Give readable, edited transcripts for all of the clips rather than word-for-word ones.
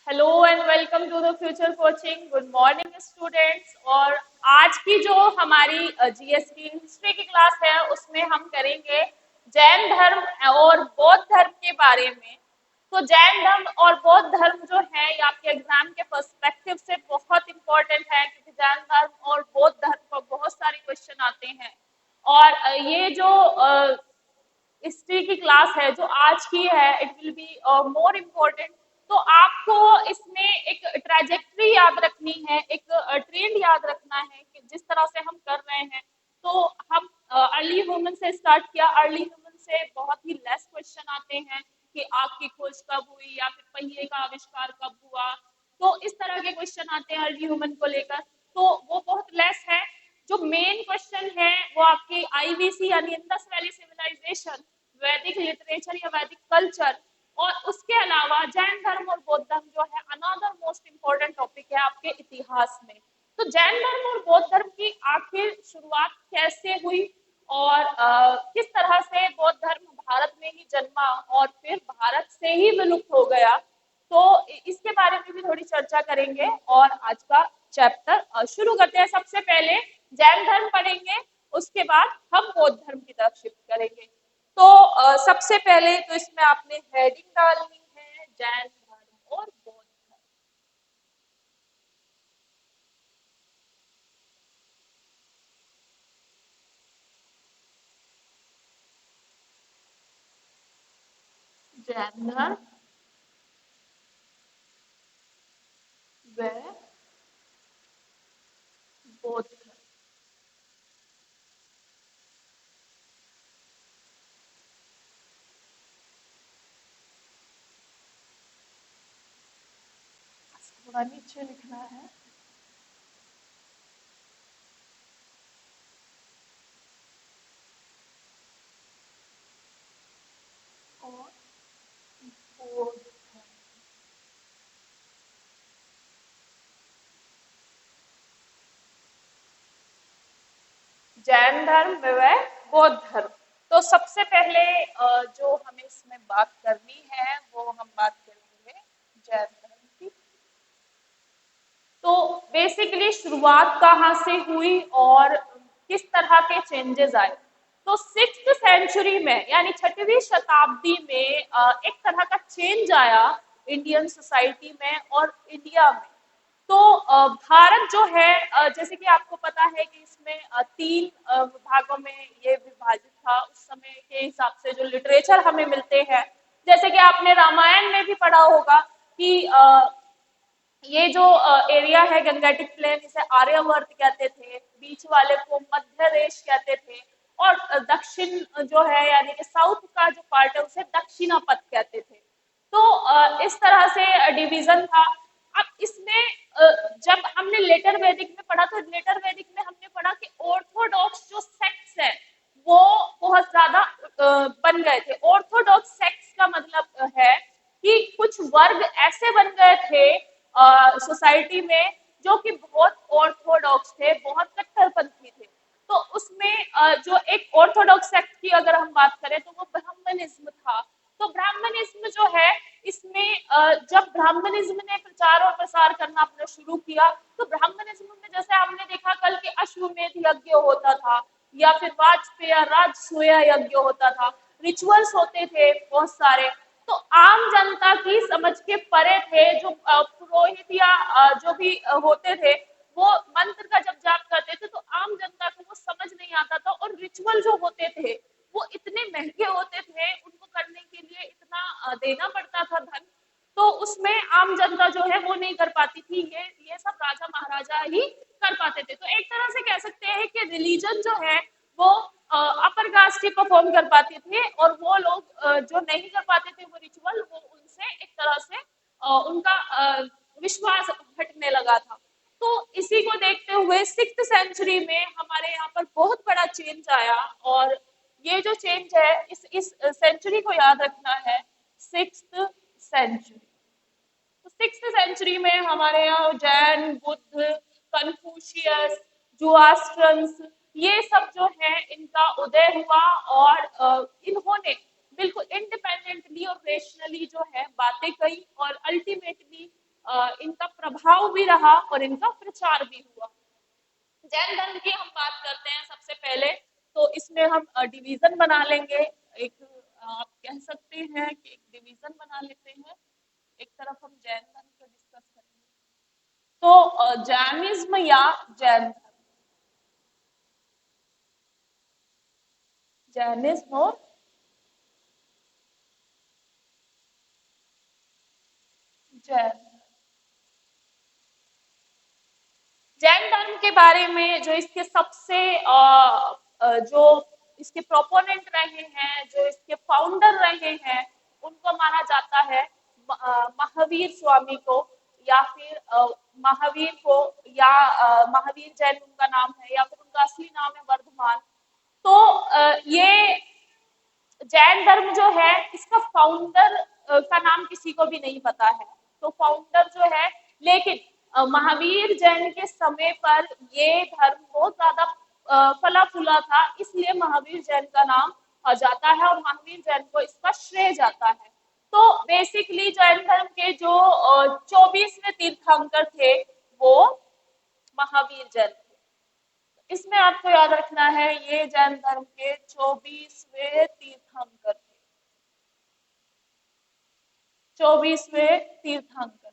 Hello and welcome to the future coaching. Good morning students. और आज की जो हमारी जीएस की हिस्ट्री की क्लास है उसमें हम करेंगे जैन धर्म और बौद्ध धर्म के बारे में। तो जैन धर्म और बौद्ध धर्म जो है ये आपके एग्जाम के पर्सपेक्टिव से बहुत इंपॉर्टेंट है, क्योंकि जैन धर्म और बौद्ध धर्म पर बहुत सारे क्वेश्चन आते हैं। और ये जो हिस्ट्री की क्लास है जो आज की है, it will be more important. तो आपको इसमें एक ट्रैजेक्टरी याद रखनी है, एक ट्रेंड याद रखना है कि जिस तरह से हम कर रहे हैं। तो हम अर्ली ह्यूमन से स्टार्ट किया। अर्ली ह्यूमन से बहुत ही लेस क्वेश्चन आते हैं कि आग की खोज कब हुई या फिर पहिए का आविष्कार कब हुआ। तो इस तरह के क्वेश्चन आते हैं अर्ली ह्यूमन को लेकर, तो वो बहुत लेस है। जो मेन क्वेश्चन है वो आपके आईवीसी यानी इंडस वैली सिविलाइजेशन, वैदिक लिटरेचर या वैदिक कल्चर, और उसके अलावा जैन धर्म और बौद्ध धर्म जो है अनदर मोस्ट इम्पोर्टेंट टॉपिक है आपके इतिहास में। तो जैन धर्म और बौद्ध धर्म की आखिर शुरुआत कैसे हुई और किस तरह से बौद्ध धर्म भारत में ही जन्मा और फिर भारत से ही विलुप्त हो गया, तो इसके बारे में भी थोड़ी चर्चा करेंगे। और आज का चैप्टर शुरू करते हैं। सबसे पहले जैन धर्म पढ़ेंगे, उसके बाद हम बौद्ध धर्म की तरफ शिफ्ट करेंगे। तो सबसे पहले तो इसमें आपने हेडिंग डालनी है जैन धर्म और बौद्ध धर्म। जैन धर्म व बौद्ध धर्म। थोड़ा नीचे लिखना है। और बौद्ध धर्म। जैन धर्म व बौद्ध धर्म। तो सबसे पहले जो हमें इसमें बात करनी है वो हम बात करेंगे जैन धर्म की। तो बेसिकली शुरुआत कहाँ से हुई और किस तरह के चेंजेस आए। तो 6th सेंचुरी में यानी 6वीं शताब्दी में एक तरह का चेंज आया इंडियन सोसाइटी में और इंडिया में। तो भारत जो है जैसे कि आपको पता है कि इसमें तीन भागों में ये विभाजित था उस समय के हिसाब से। जो लिटरेचर हमें मिलते हैं, जैसे कि आपने रामायण में भी पढ़ा होगा कि ये जो एरिया है गंगेटिक प्लेन, इसे आर्यवर्त कहते थे, बीच वाले को मध्य देश कहते थे, और दक्षिण जो है यानी कि साउथ का जो पार्ट है उसे दक्षिणापथ कहते थे। तो इस तरह से डिवीजन था। अब इसमें जब हमने लेटर वैदिक में पढ़ा तो लेटर वैदिक में हमने पढ़ा कि ऑर्थोडॉक्स जो सेक्ट्स है वो बहुत ज्यादा बन गए थे। ऑर्थोडॉक्स सेक्ट्स का मतलब है कि कुछ वर्ग ऐसे बन गए थे सोसाइटी में जो कि बहुत ऑर्थोडॉक्स थे, बहुत कट्टरपंथी थे। तो उसमें जो एक ऑर्थोडॉक्स सेक्ट की अगर हम बात करें तो वो ब्राह्मणिज्म था। तो ब्राह्मणिज्म जो है इसमें जब ब्राह्मणिज्म ने प्रचार और प्रसार करना अपना शुरू किया तो ब्राह्मणिज्म में जैसे आपने देखा कल के अश्वमेध यज्ञ होता था या फिर वाजपेय राजसूय यज्ञ होता था, रिचुअल्स होते थे बहुत सारे। तो आम जनता की समझ के परे थे। जो पुरोहित या जो भी होते थे वो मंत्र का जब जाप करते थे तो आम जनता को वो समझ नहीं आता था। और रिचुअल जो होते थे वो इतने महंगे होते थे, उनको करने के लिए इतना देना पड़ता था धन, तो उसमें आम जनता जो है वो नहीं कर पाती थी। ये सब राजा महाराजा ही कर पाते थे। तो एक तरह से कह सकते हैं कि रिलीजन जो है वो अपर कास्ट ही परफॉर्म कर पाते थे, और वो लोग जो नहीं कर पाते थे वो रिचुअल, वो उनसे एक तरह से उनका विश्वास हटने लगा था। तो इसी को देखते हुए 6th सेंचुरी में हमारे यहाँ पर बहुत बड़ा चेंज आया। और ये जो चेंज है इस सेंचुरी को याद रखना है, 6th सेंचुरी। तो 6th सेंचुरी में हमारे यहाँ जैन, बुद्ध, कन्फ्यूशियस, जुआस्ट्रंस, ये सब जो है इनका उदय हुआ। और इन्होंने बिल्कुल इंडिपेंडेंटली और रेशनली जो है बातें कही और अल्टीमेटली इनका प्रभाव भी रहा और इनका प्रचार भी हुआ। जैन धर्म की हम बात करते हैं सबसे पहले, तो इसमें हम डिवीजन बना लेंगे। एक आप कह सकते हैं कि एक डिवीजन बना लेते हैं। एक तरफ हम जैन धर्म को डिस्कस करेंगे, तो जैनिज्म या जैन धर्म, जैनिज्म और जैन। जैन धर्म के बारे में जो इसके सबसे जो इसके प्रोपोनेंट रहे हैं, जो इसके फाउंडर रहे हैं, उनको माना जाता है महावीर स्वामी को, या फिर महावीर को, या महावीर जैन उनका नाम है, या फिर उनका असली नाम है वर्धमान। तो ये जैन धर्म जो है, इसका फाउंडर का नाम किसी को भी नहीं पता है। तो फाउंडर जो है, लेकिन महावीर जैन के समय पर ये धर्म बहुत ज्यादा फला फूला था, इसलिए महावीर जैन का नाम जाता है और महावीर जैन को इसका श्रेय जाता है। तो बेसिकली जैन धर्म के जो 24वें तीर्थंकर थे, वो महावीर जैन थे। इसमें आपको याद रखना है, ये जैन धर्म के 24वें तीर्थंकर थे, 24वें तीर्थंकर थे।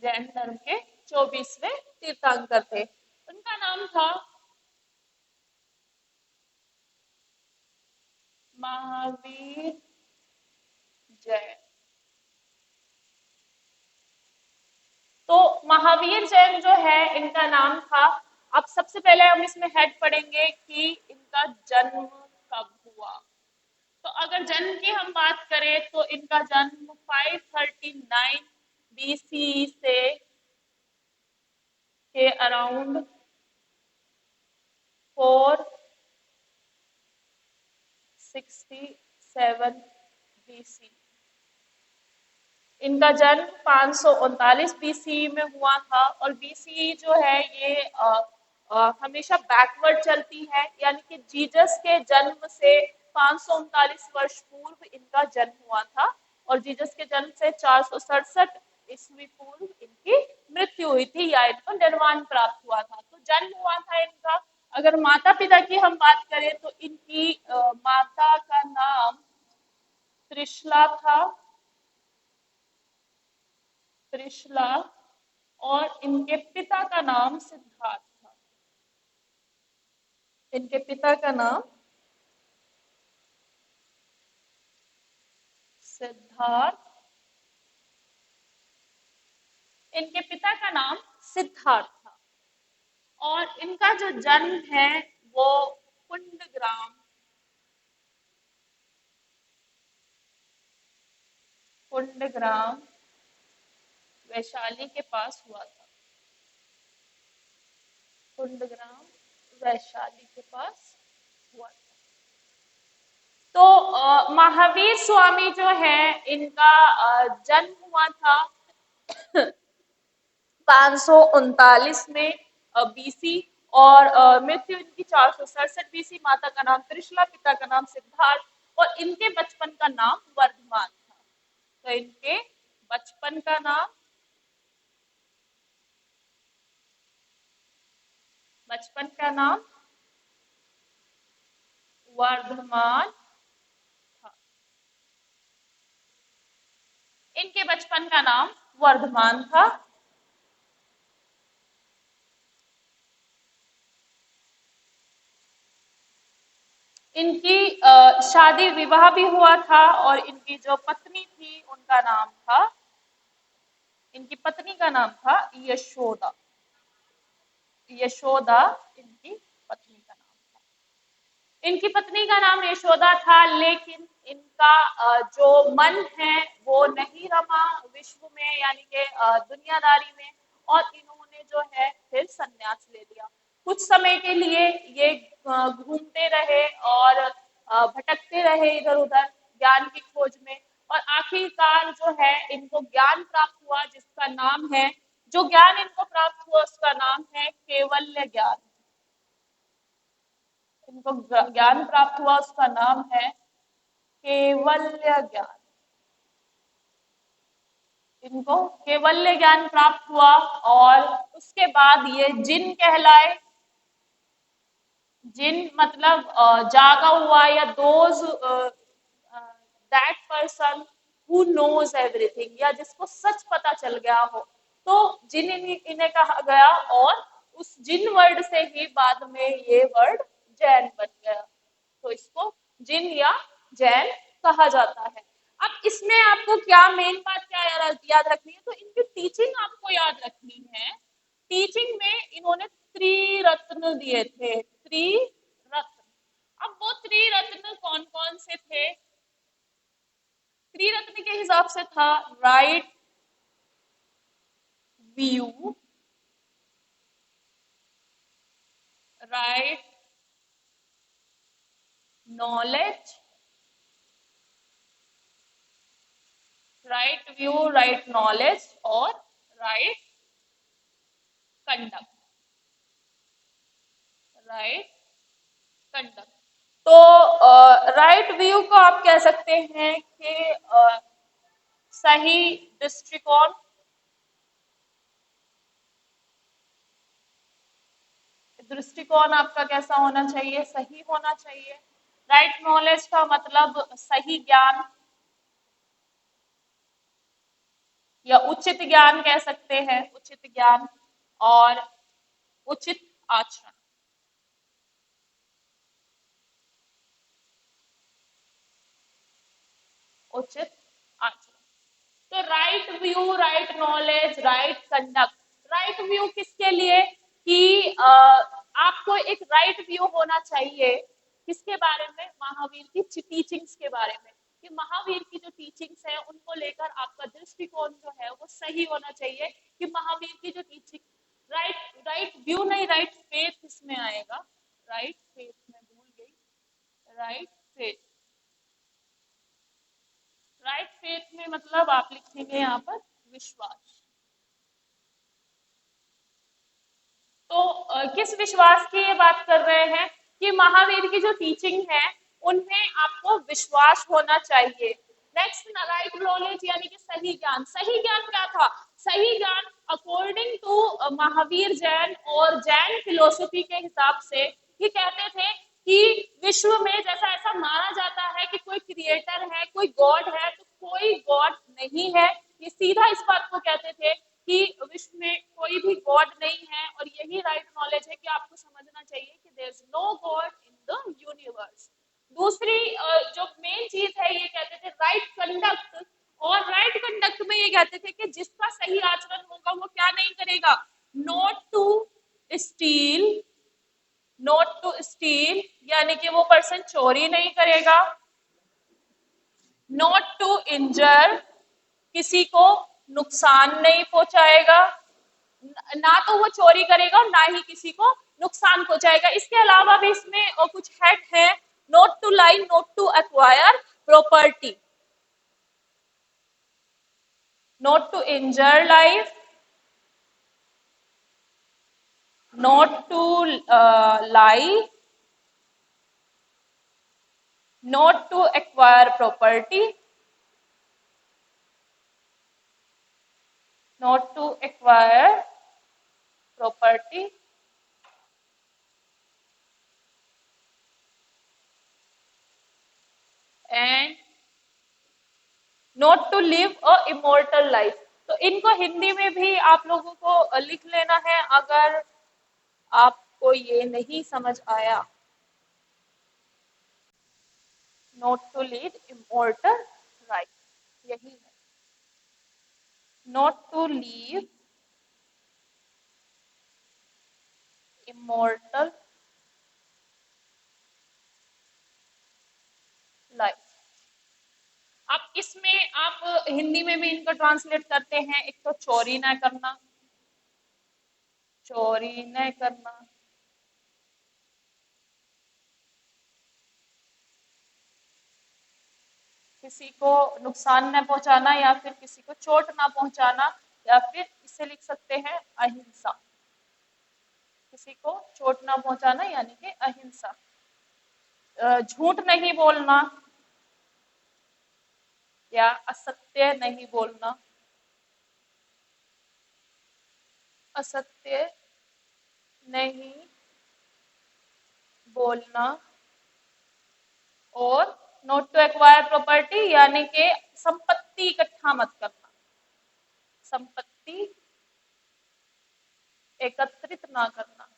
जैन धर्म के 24वें तीर्थंकर थे। उनका नाम था महावीर जैन। तो महावीर जैन जो है, इनका नाम था। अब सबसे पहले हम इसमें हेड पढ़ेंगे कि इनका जन्म कब हुआ। तो अगर जन्म की हम बात करें, तो इनका जन्म 539 बीसी से के अराउंड 467 बीसी। इनका जन्म 539 बीसी में हुआ था। और बीसी जो है, ये हमेशा बैकवर्ड चलती है, यानी कि जीसस के जन्म से 539 वर्ष पूर्व इनका जन्म हुआ था, और जीसस के जन्म से 467 ईस्वी पूर्व इनकी मृत्यु हुई थी, या इनको निर्वाण प्राप्त हुआ था। तो जन्म हुआ था इनका। अगर माता पिता की हम बात करें, तो इनकी माता का नाम त्रिशला था, त्रिशला, और इनके पिता का नाम सिद्धार्थ था। इनके पिता का नाम सिद्धार्थ, इनके पिता का नाम सिद्धार्थ था। और इनका जो जन्म है, वो कुंडग्राम, कुंडग्राम वैशाली के पास हुआ था। कुंडग्राम वैशाली के पास हुआ था। तो महावीर स्वामी जो है, इनका जन्म हुआ था 539 में बीसी, और मृत्यु इनकी 467 बीसी। माता का नाम त्रिशला, पिता का नाम सिद्धार्थ, और इनके बचपन का नाम वर्धमान था। तो इनके बचपन का नाम, बचपन का नाम वर्धमान था। इनके बचपन का नाम वर्धमान था। इनकी शादी विवाह भी हुआ था, और इनकी जो पत्नी थी, उनका नाम था, इनकी पत्नी का नाम था यशोदा। यशोदा इनकी पत्नी का नाम था। इनकी पत्नी का नाम यशोदा था, लेकिन इनका जो मन है, वो नहीं रमा विश्व में, यानी कि दुनियादारी में, और इन्होंने जो है फिर संन्यास ले लिया। कुछ समय के लिए ये घूमते रहे और भटकते रहे इधर उधर ज्ञान की खोज में, और आखिरकार जो है इनको ज्ञान प्राप्त हुआ, जिसका नाम है, जो ज्ञान इनको प्राप्त हुआ उसका नाम है कैवल्य ज्ञान। इनको ज्ञान प्राप्त हुआ, उसका नाम है केवल्य ज्ञान, इनको केवल्य ज्ञान प्राप्त हुआ और उसके बाद ये जिन कहलाए। जिन मतलब जागा हुआ, या those that person who knows everything, या जिसको सच पता चल गया हो, तो जिन इन्हें कहा गया। और उस जिन वर्ड से ही बाद में ये वर्ड जैन बन गया, तो इसको जिन या जैन कहा जाता है। अब इसमें आपको क्या मेन बात क्या याद रखनी है, तो इनकी टीचिंग आपको याद रखनी है। टीचिंग में इन्होंने त्रिरत्न दिए थे, त्रिरत्न। अब वो त्रिरत्न कौन कौन से थे? त्रिरत्न के हिसाब से था right view, right knowledge, right view, right knowledge और राइट कंडक्ट, राइट कंडक्ट। तो राइट व्यू को आप कह सकते हैं कि सही दृष्टिकोण, दृष्टिकोण आपका कैसा होना चाहिए? सही होना चाहिए। राइट नॉलेज का मतलब सही ज्ञान या उचित ज्ञान कह सकते हैं, उचित ज्ञान। और उचित आचरण, उचित आचरण। तो right view, right knowledge, right conduct. Right view किसके लिए? कि आपको एक राइट व्यू होना चाहिए किसके बारे में? महावीर की टीचिंग्स के बारे में। कि महावीर की जो टीचिंग्स है उनको लेकर आपका दृष्टिकोण जो है वो सही होना चाहिए। कि महावीर की जो टीचिंग, राइट राइट व्यू नहीं, राइट फेथ इसमें आएगा। राइट फेथ, मैं भूल गई, राइट फेथ। राइट फेथ में मतलब आप लिखेंगे यहाँ पर विश्वास। तो किस विश्वास की ये बात कर रहे हैं? कि महावीर की जो टीचिंग है उनमें आपको विश्वास होना चाहिए। नेक्स्ट, राइट नॉलेज यानी कि सही ज्ञान। सही ज्ञान क्या था? सही ज्ञान अकॉर्डिंग टू महावीर जैन और जैन फिलोसफी के हिसाब से ये कहते थे कि विश्व में जैसा ऐसा माना जाता है कि कोई क्रिएटर है, कोई गॉड है, तो कोई गॉड नहीं है। ये सीधा इस बात को कहते थे कि विश्व में कोई भी गॉड नहीं है। और यही राइट नॉलेज है कि आपको समझना चाहिए कि there is no God in the universe. दूसरी जो मेन चीज है, ये कहते थे राइट कंडक्ट। और राइट कंडक्ट में ये कहते थे कि जिसका सही आचरण होगा वो क्या नहीं करेगा? Not to steal, not to steal यानी कि वो पर्सन चोरी नहीं करेगा। नॉट टू इंजर, किसी को नुकसान नहीं पहुंचाएगा। ना तो वो चोरी करेगा और ना ही किसी को नुकसान पहुंचाएगा। इसके अलावा भी इसमें कुछ हेड है। Not to lie, not to acquire property, not to injure life, not to lie, not to acquire property, not to acquire property, and not to live a immortal life. तो इनको हिंदी में भी आप लोगों को लिख लेना है अगर आपको ये नहीं समझ आया। Not to lead immortal life, यही है। Not to leave immortal life. अब इसमें आप हिंदी में भी इनको ट्रांसलेट करते हैं। एक तो चोरी न करना, चोरी न करना, किसी को नुकसान न पहुंचाना या फिर किसी को चोट ना पहुंचाना, या फिर इसे लिख सकते हैं अहिंसा। किसी को चोट ना पहुंचाना यानी कि अहिंसा। झूठ नहीं बोलना, या असत्य नहीं बोलना, असत्य नहीं बोलना, और नॉट टू एक्वायर प्रॉपर्टी यानी कि संपत्ति इकट्ठा मत करना, संपत्ति एकत्रित ना करना,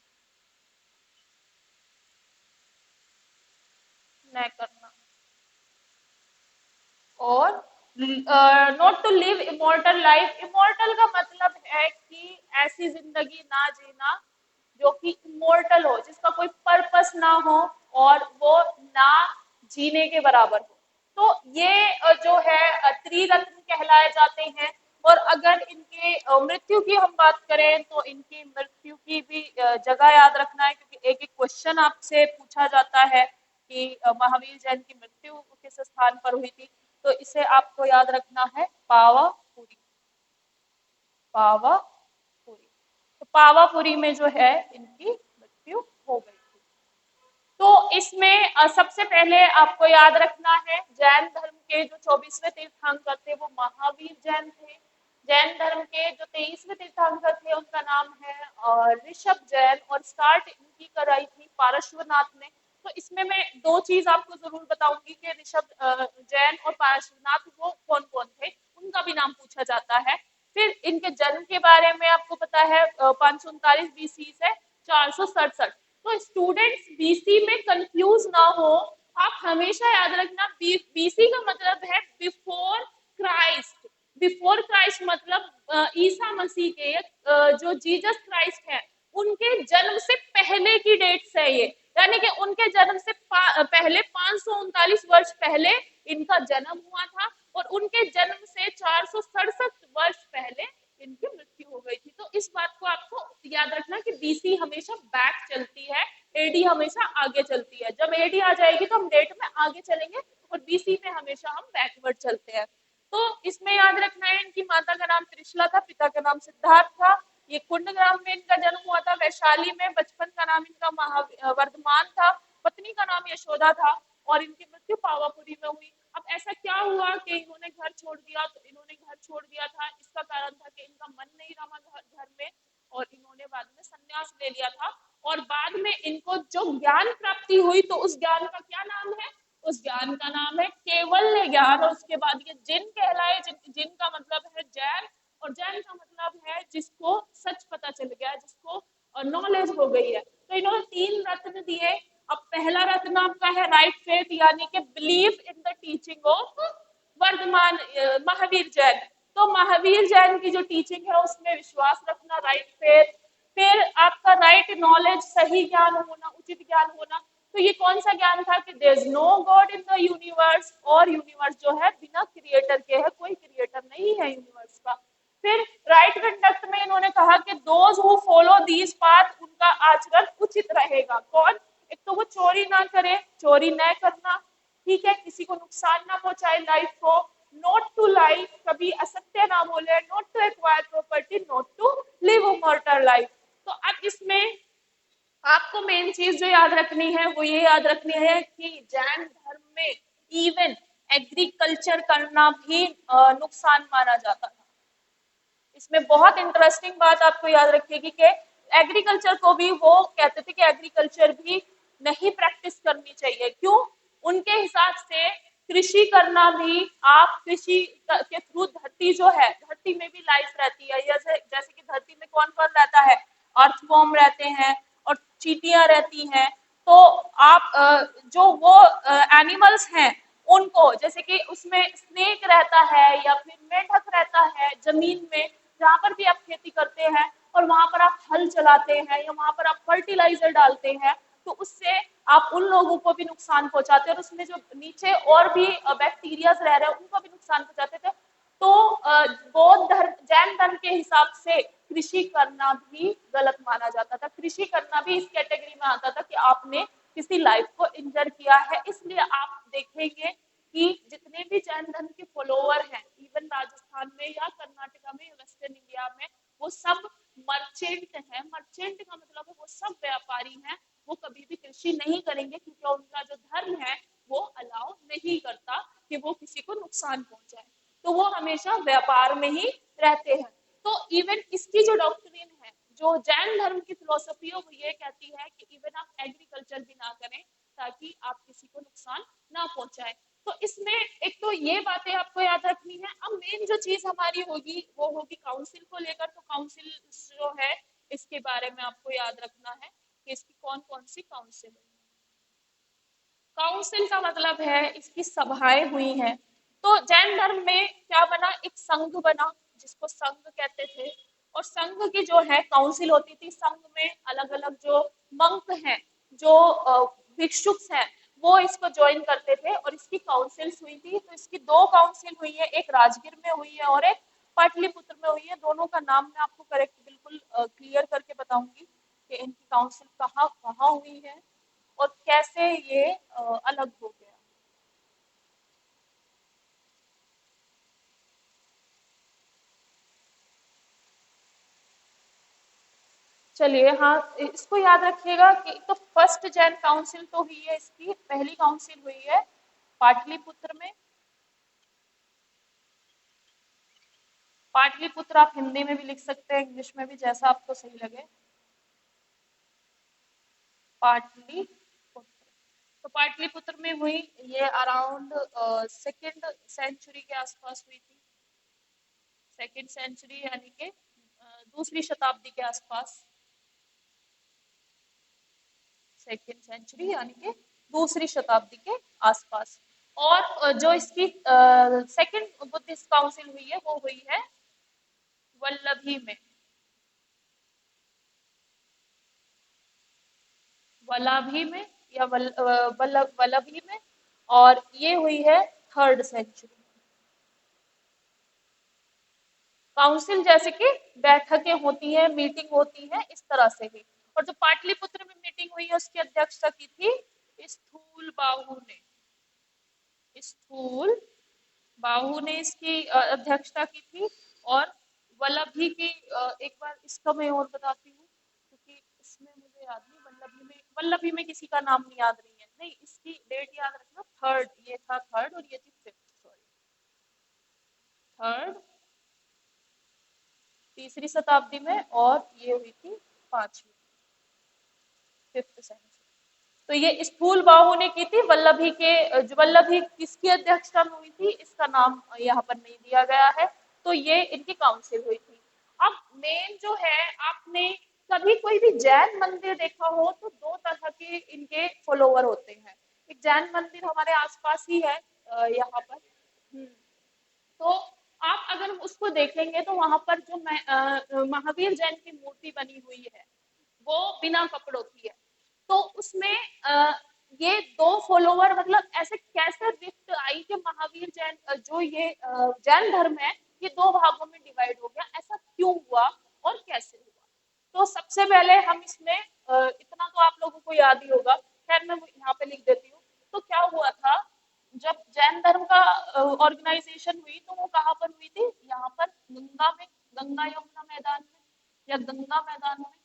न करना, और not to live immortal life. Immortal का मतलब है कि ऐसी जिंदगी ना जीना जो कि इमोर्टल हो, जिसका कोई पर्पस ना हो और वो ना जीने के बराबर हो। तो ये जो है त्रिरत्न कहलाए जाते हैं। और अगर इनके मृत्यु की हम बात करें तो इनकी मृत्यु की भी जगह याद रखना है, क्योंकि एक एक क्वेश्चन आपसे पूछा जाता है कि महावीर जैन की मृत्यु किस स्थान पर हुई थी। तो इसे आपको याद रखना है पावापुरी, पावापुरी। तो पावापुरी में जो है इनकी मृत्यु हो गई थी। तो इसमें सबसे पहले आपको याद रखना है जैन धर्म के जो 24वें तीर्थंकर थे वो महावीर जैन थे। जैन धर्म के जो 23वें तीर्थंकर थे उनका नाम है ऋषभ जैन, और स्टार्ट इनकी कराई थी पार्श्वनाथ ने। तो इसमें मैं दो चीज आपको जरूर बताऊंगी कि ऋषभ जैन और पार्श्वनाथ वो कौन कौन थे, उनका भी नाम पूछा जाता है। फिर इनके जन्म के बारे में आपको पता है 539 बीसी से 467। तो स्टूडेंट्स बीसी में कंफ्यूज ना हो, आप हमेशा याद रखना बीसी का मतलब है बिफोर क्राइस्ट। बिफोर क्राइस्ट मतलब ईसा मसीह के जो जीसस क्राइस्ट है उनके जन्म से पहले की डेट है ये, यानी कि उनके जन्म से पहले 539 वर्ष पहले इनका जन्म हुआ था, और उनके जन्म से 467 वर्ष पहले इनकी मृत्यु हो गई थी। तो इस बात को आपको याद रखना कि बीसी हमेशा बैक चलती है, एडी हमेशा आगे चलती है। जब एडी आ जाएगी तो हम डेट में आगे चलेंगे, और बीसी में हमेशा हम बैकवर्ड चलते हैं। तो इसमें याद रखना है इनकी माता का नाम त्रिशला था, पिता का नाम सिद्धार्थ था। ये कुंडग्राम में इनका जन्म हुआ था, वैशाली में। बचपन का नाम इनका वर्धमान था, पत्नी का नाम यशोदा था, और इनकी मृत्यु पावापुरी में हुई। अब ऐसा क्या हुआ कि इन्होंने घर छोड़ दिया? तो इन्होंने घर छोड़ दिया था, इसका कारण था कि इनका मन नहीं रहा घर में, और इन्होंने बाद में संन्यास ले लिया था। और बाद में इनको जो ज्ञान प्राप्ति हुई तो उस ज्ञान का क्या नाम है? उस ज्ञान का नाम है केवल्य ज्ञान। और उसके बाद ये जिन कहलाए, जिन का मतलब है जैन, और जैन का मतलब है जिसको सच पता चल गया, जिसको नॉलेज हो गई है। तो इन्होंने 3 रत्न दिए। अब पहला रत्न आपका है राइट फेथ, यानी कि believe in the teaching of Vardhaman Mahavir Jain. तो महावीर जैन की जो टीचिंग है उसमें विश्वास रखना, राइट फेथ। फिर आपका राइट नॉलेज, सही ज्ञान होना, उचित ज्ञान होना। तो ये कौन सा ज्ञान था कि there is no God in the universe, और यूनिवर्स जो है बिना क्रिएटर के है, कोई क्रिएटर नहीं है यूनिवर्स का। फिर राइट कंडक्ट में इन्होंने कहा कि those who follow these path, उनका आचरण उचित रहेगा। कौन? एक तो वो चोरी ना करे, चोरी न करना, ठीक है, किसी को नुकसान ना पहुंचाए लाइफ को, नॉट टू लाई, कभी असत्य ना बोले, not to acquire property, not to live immortal life. तो अब इसमें आपको मेन चीज जो याद रखनी है वो ये याद रखनी है कि जैन धर्म में इवन एग्रीकल्चर करना भी नुकसान माना जाता था। इसमें बहुत इंटरेस्टिंग बात आपको याद रखेगी कि एग्रीकल्चर को भी वो कहते थे कि एग्रीकल्चर भी नहीं प्रैक्टिस करनी चाहिए। क्यों? उनके हिसाब से कृषि करना भी, आप कृषि के थ्रू धरती जो है, धरती में भी लाइफ रहती है। जैसे जैसे कि धरती में कौन कौन रहता है? अर्थवॉर्म रहते हैं और चींटियां रहती हैं। तो आप जो वो एनिमल्स हैं उनको, जैसे कि उसमें स्नेक रहता है या फिर मेंढक रहता है जमीन में, जहां पर भी आप खेती करते हैं और वहां पर आप हल चलाते हैं या वहां पर आप फर्टिलाइजर डालते हैं, तो उससे आप उन लोगों को भी नुकसान पहुंचाते हैं, और उसमें जो नीचे और भी बैक्टीरियाज रह रहे हैं उनको भी नुकसान पहुंचाते थे। तो बौद्ध धर्म, जैन धर्म के हिसाब से कृषि करना भी गलत माना जाता था। कृषि करना भी इस कैटेगरी में आता था कि आपने किसी लाइफ को इंजर किया है। इसलिए आप देखेंगे कि जितने भी जैन धर्म के फॉलोअर हैं, इवन राजस्थान में या कर्नाटका में या वेस्टर्न इंडिया में, वो सब मर्चेंट हैं। मर्चेंट का मतलब है वो सब व्यापारी हैं। वो कभी भी कृषि नहीं करेंगे, क्योंकि उनका जो धर्म है वो अलाउ नहीं करता कि वो किसी को नुकसान पहुंचाए। तो वो हमेशा व्यापार में ही रहते हैं। तो इवन इसकी जो डॉक्ट्रिन है, जो जैन धर्म की फिलोसफी है, वो ये कहती है कि इवन आप एग्रीकल्चर भी ना करें ताकि आप किसी को नुकसान ना पहुंचाए। तो इसमें एक तो ये बातें आपको याद रखनी है। अब मेन जो चीज हमारी होगी वो होगी काउंसिल को लेकर। तो काउंसिल जो है इसके बारे में आपको याद रखना है कि इसकी कौन कौन सी काउंसिल है। काउंसिल का मतलब है इसकी सभाएं हुई हैं। तो जैन धर्म में क्या बना, एक संघ बना जिसको संघ कहते थे। और संघ की जो है काउंसिल होती थी। संघ में अलग अलग जो मंक हैं, जो भिक्षुक हैं, वो इसको ज्वाइन करते थे और इसकी काउंसिल्स हुई थी। तो इसकी दो काउंसिल हुई है, एक राजगीर में हुई है और एक पाटलिपुत्र में हुई है। दोनों का नाम मैं आपको करेक्ट बिल्कुल क्लियर करके बताऊंगी कि इनकी काउंसिल कहाँ कहाँ हुई है और कैसे ये अलग हो गया। चलिए, हाँ, इसको याद रखिएगा कि तो फर्स्ट जैन काउंसिल तो हुई है, इसकी पहली काउंसिल हुई है पाटलिपुत्र में। पाटलिपुत्र आप हिंदी में भी लिख सकते हैं, इंग्लिश में भी, जैसा आपको सही लगे। पाटलिपुत्र। तो पाटलिपुत्र में हुई, ये अराउंड सेकेंड सेंचुरी के आसपास हुई थी। सेकेंड सेंचुरी यानी कि दूसरी शताब्दी के आसपास। सेकेंड सेंचुरी यानी कि दूसरी शताब्दी के आसपास। और जो इसकी सेकेंड बुद्धिस्ट काउंसिल हुई है वो हुई है वल्लभी में। वल्लभी में या वल्लभी में। और ये हुई है थर्ड सेंचुरी। काउंसिल जैसे कि बैठकें होती हैं, मीटिंग होती है, इस तरह से ही। और जो पाटलिपुत्र में मीटिंग हुई है उसकी अध्यक्षता की थी स्थूल बाहु ने। स्थूल बाहु ने इसकी अध्यक्षता की थी। और वल्लभी की एक बार इसका मैं और बताती हूँ क्योंकि इसमें मुझे याद नहीं। वल्लभी में किसी का नाम नहीं याद नहीं है। नहीं, इसकी डेट याद रखना, थर्ड ये था, थर्ड और ये थी फिफ्थ, सॉरी, थर्ड तीसरी शताब्दी में और ये हुई थी पांचवी, फिफ्थ सेंचुरी। तो ये स्थूल बाहु ने की थी। वल्लभी के जो वल्लभी किसकी अध्यक्षता में हुई थी इसका नाम यहाँ पर नहीं दिया गया है। तो ये इनकी काउंसिल हुई थी। अब मेन जो है, आपने कभी कोई भी जैन मंदिर देखा हो तो दो तरह के इनके फॉलोवर होते हैं। एक जैन मंदिर हमारे आसपास ही है यहाँ पर। तो आप अगर उसको देखेंगे तो वहां पर जो महावीर जैन की मूर्ति बनी हुई है वो बिना कपड़ों की है। तो उसमें ये दो फॉलोवर, मतलब ऐसे कैसे रिफ्ट आई कि महावीर जैन जो ये जैन धर्म है ये दो भागों में डिवाइड हो गया, ऐसा क्यों हुआ और कैसे हुआ। तो सबसे पहले हम इसमें इतना तो आप लोगों को याद ही होगा, खैर मैं यहाँ पे लिख देती हूँ। तो क्या हुआ था, जब जैन धर्म का ऑर्गेनाइजेशन हुई तो वो कहाँ पर हुई थी, यहाँ पर गंगा में, गंगा यमुना मैदान में या गंगा मैदान में।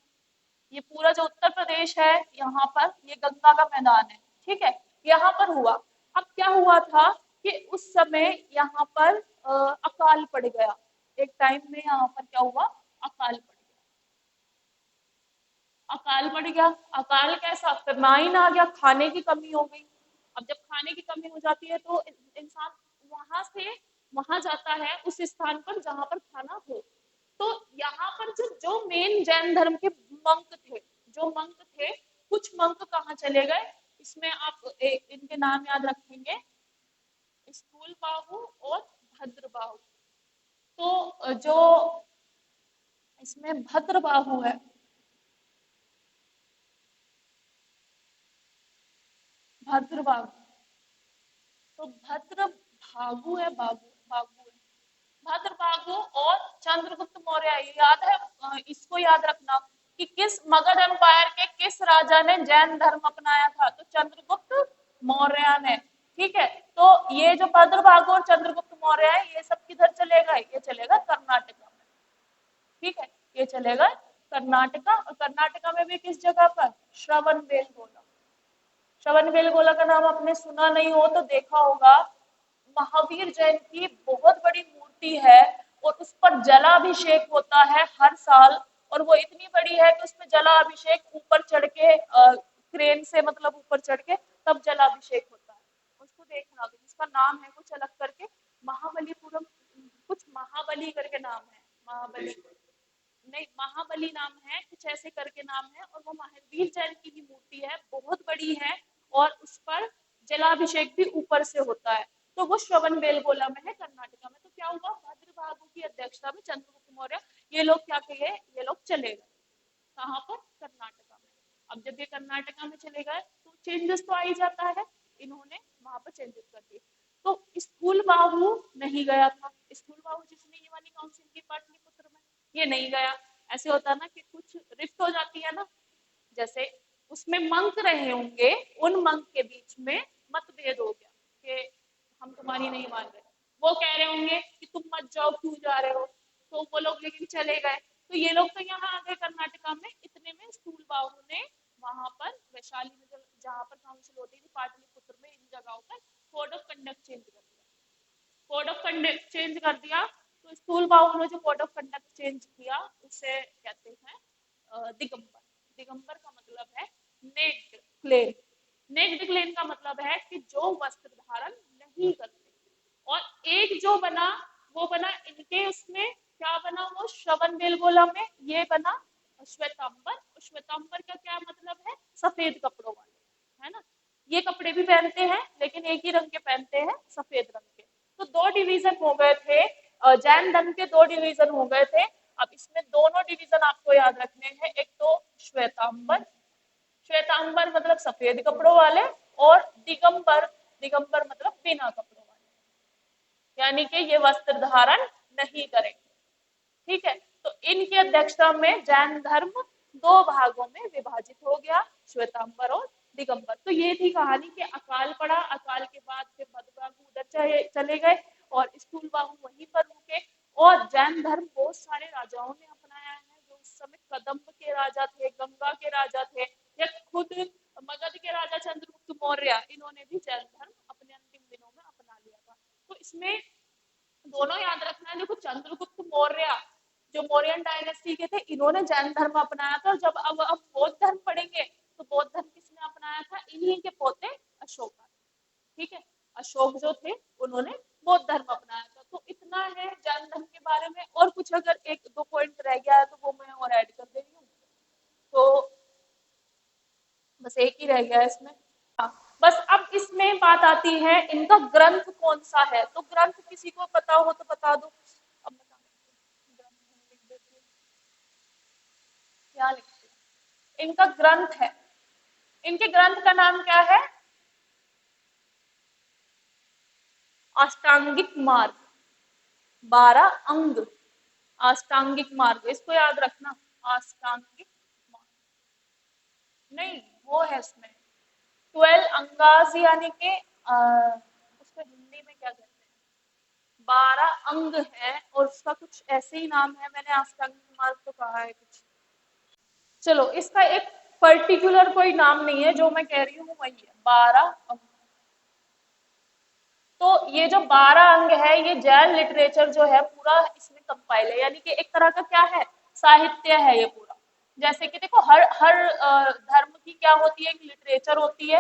ये पूरा जो उत्तर प्रदेश है यहाँ पर ये गंगा का मैदान है, ठीक है, यहाँ पर हुआ। अब क्या हुआ था कि उस समय यहाँ पर अकाल पड़ गया। एक टाइम में यहाँ पर क्या हुआ, अकाल पड़ गया। अकाल पड़ गया, अकाल कैसा, फेमाइन आ गया, खाने की कमी हो गई। अब जब खाने की कमी हो जाती है तो इंसान वहां से वहां जाता है उस स्थान पर जहां पर खाना हो। तो यहाँ पर जो जो मेन जैन धर्म के मंक थे, जो मंक थे, कुछ मंक कहाँ चले गए, इसमें आप इनके नाम याद रखेंगे, स्थूल बाहु और भद्र बाहु। तो जो इसमें भद्र बाहु है, भद्र बाहु, तो भद्र भागु है, बागु बागु है, भद्र बागु और चंद्रगुप्त मौर्य। याद है, इसको याद रखना कि किस मगध एम्पायर के किस राजा ने जैन धर्म अपनाया था, तो चंद्रगुप्त मौर्य ने। ठीक है, तो ये जो भद्रभागु और चंद्रगुप्त मौर्य है ये सब किधर चलेगा, ये चलेगा कर्नाटका में। ठीक है, ये चलेगा कर्नाटका। और कर्नाटका में भी किस जगह पर, श्रवण बेलगोला। श्रवण बेलगोला का नाम आपने सुना नहीं हो तो देखा होगा, महावीर जैन की बहुत बड़ी मूर्ति है और उस पर जलाभिषेक होता है हर साल। और वो इतनी बड़ी है कि उसमें जलाभिषेक ऊपर चढ़ के क्रेन से मतलब ऊपर चढ़ के तब जलाभिषेक होता है। उसको देखना, उसका नाम है कुछ अलग करके, महाबलीपुरम, कुछ महाबली करके नाम है, महाबली नहीं, महाबली नाम है, कुछ ऐसे करके नाम है। और वो महावीर जैन की ही मूर्ति है, बहुत बड़ी है और उस पर जलाभिषेक भी ऊपर से होता है। तो वो श्रवण बेलगोला में है, कर्नाटका में। तो क्या हुआ, भद्रभागु की अध्यक्षता में चंद्रगुप्त मौर्य, ये लोग क्या किए, ये लोग चले गए कहाँ पर, कर्नाटका में। अब जब ये कर्नाटका में चले गए तो चेंजेस तो आ ही जाता है, इन्होंने वहां पर चेंजेस कर दिए। तो स्थूलबाहु नहीं गया था, स्थूलबाहु जिसने ये वाली काउंसिल की पाटलिपुत्र में, ये नहीं गया। ऐसे होता है ना कि कुछ रिफ्ट हो जाती है ना, जैसे उसमें मंक रहे होंगे, उन मंक के बीच में मतभेद हो गया कि हम तुम्हारी नहीं मान रहे, वो कह रहे होंगे कि तुम मत जाओ, क्यों जा रहे हो, तो वो लोग लेकिन चले गए। तो ये लोग तो यहाँ आ गए कर्नाटका में, इतने में स्थूलबाहु ने वहां पर वैशाली में जहाँ पर काउंसिल होती थी पाटलिपुत्र में, इन जगहों पर कोड ऑफ कंडक्ट चेंज कर दिया। कोड ऑफ कंडक्ट चेंज कर दिया। तो स्थूलबाहु ने जो कोड ऑफ कंडक्ट चेंज किया उसे कहते हैं दिगंबर। दिगंबर का मतलब है नेक्ड क्लेम। नेक्ड क्लेम का मतलब है कि जो वस्त्र धारण नहीं करते। और एक जो बना वो बना इनके उसमें, क्या बना वो श्रवण बेलगोला में, ये बना श्वेतांबर। श्वेतांबर का क्या मतलब है, सफेद कपड़ों वाले, है ना। ये कपड़े भी पहनते हैं लेकिन एक ही रंग के पहनते हैं, सफेद रंग के। तो दो डिवीजन हो गए थे, जैन धर्म के दो डिवीजन हो गए थे। अब इसमें दोनों डिवीजन आपको याद रखने हैं, एक तो श्वेतांबर, श्वेतांबर मतलब सफेद कपड़ों वाले, और दिगंबर, दिगंबर मतलब बिना कपड़ों वाले, यानी कि ये वस्त्र धारण नहीं करेंगे। ठीक है, तो इनकी अध्यक्षता में जैन धर्म दो भागों में विभाजित हो गया, श्वेतांबर और दिगंबर। तो ये थी कहानी कि अकाल पड़ा, अकाल के बाद फिर मधुबाहु उधर चले गए और स्थूलबाहु वहीं पर रुके। और जैन धर्म बहुत सारे राजाओं ने अपनाया है, जो उस समय कदम्ब के राजा थे, गंगा के राजा थे, या खुद मगध के राजा चंद्रगुप्त मौर्य, इन्होंने भी जैन धर्म अपने अंतिम दिनों में अपना लिया था। तो इसमें दोनों याद रखना है। देखो, चंद्रगुप्त मौर्य जो मौर्यन डायनेस्टी के थे, इन्होंने जैन धर्म अपनाया था। जब अब बौद्ध धर्म पढ़ेंगे तो बौद्ध धर्म किसने अपनाया था, इन्हीं के पोते अशोक। ठीक है, अशोक जो थे उन्होंने बौद्ध धर्म अपनाया था। तो इतना है जैन धर्म के बारे में। और कुछ अगर एक दो पॉइंट रह गया है तो वो मैं और ऐड कर दे रही हूँ। तो बस एक ही रह गया है इसमें। हाँ, बस अब इसमें बात आती है इनका ग्रंथ कौन सा है। तो ग्रंथ किसी को पता हो तो बता दो। अब बता, ग्रंथ लिख देती हूँ, क्या लिखती हूँ, इनका ग्रंथ है, इनके ग्रंथ का नाम क्या है, अष्टांगिक मार्ग, 12 अंग, अष्टांगिक मार्ग, इसको याद रखना, अष्टांगिक मार्ग। नहीं, वो है इसमें 12 अंगास, यानी कि उसको हिंदी में क्या कहते हैं, 12 अंग है और उसका कुछ ऐसे ही नाम है, मैंने अष्टांगिक मार्ग तो कहा है कुछ। चलो, इसका एक पर्टिकुलर कोई नाम नहीं है, जो मैं कह रही हूँ वही है, 12 अंग। तो ये जो 12 अंग है, ये जैन लिटरेचर जो है पूरा इसमें कंपाइल है, यानी कि एक तरह का क्या है, साहित्य है ये पूरा। जैसे कि देखो, हर हर धर्म की क्या होती है, एक लिटरेचर होती है,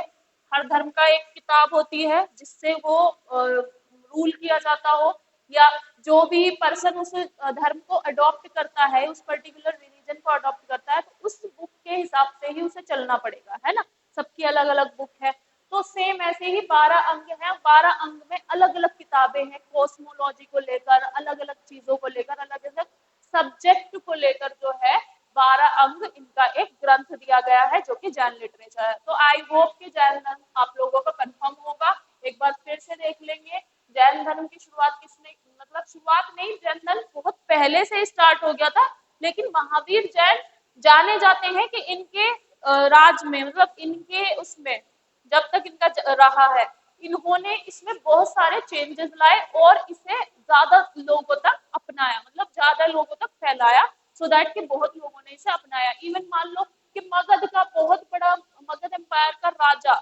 हर धर्म का एक किताब होती है जिससे वो रूल किया जाता हो, या जो भी पर्सन उस धर्म को अडॉप्ट करता है, उस पर्टिकुलर रिलीजन को अडॉप्ट करता है, तो उस बुक के हिसाब से ही उसे चलना पड़ेगा, है ना। सबकी अलग अलग बुक है। तो सेम ऐसे ही 12 अंग हैं, 12 अंग में अलग अलग किताबें हैं, कॉस्मोलॉजी को लेकर, अलग अलग चीजों को लेकर, अलग अलग सब्जेक्ट को लेकर जो है 12 अंग, इनका एक ग्रंथ दिया गया है जो कि जैन लिटरेचर है। तो आई होप कि जैन धर्म आप लोगों का कंफर्म होगा। एक बार फिर से देख लेंगे, जैन धर्म की शुरुआत किसने, मतलब शुरुआत नहीं, जैन धर्म बहुत पहले से स्टार्ट हो गया था, लेकिन महावीर जैन जाने जाते हैं कि इनके राज में, मतलब इनके उसमें जब तक इनका रहा है, इन्होंने इसमें बहुत सारे चेंजेस लाए और इसे ज्यादा लोगों तक अपनाया, मतलब ज्यादा लोगों तक फैलाया, सो दैट कि बहुत लोगों ने इसे अपनाया। इवन मान लो कि मगध का बहुत बड़ा, मगध एम्पायर का राजा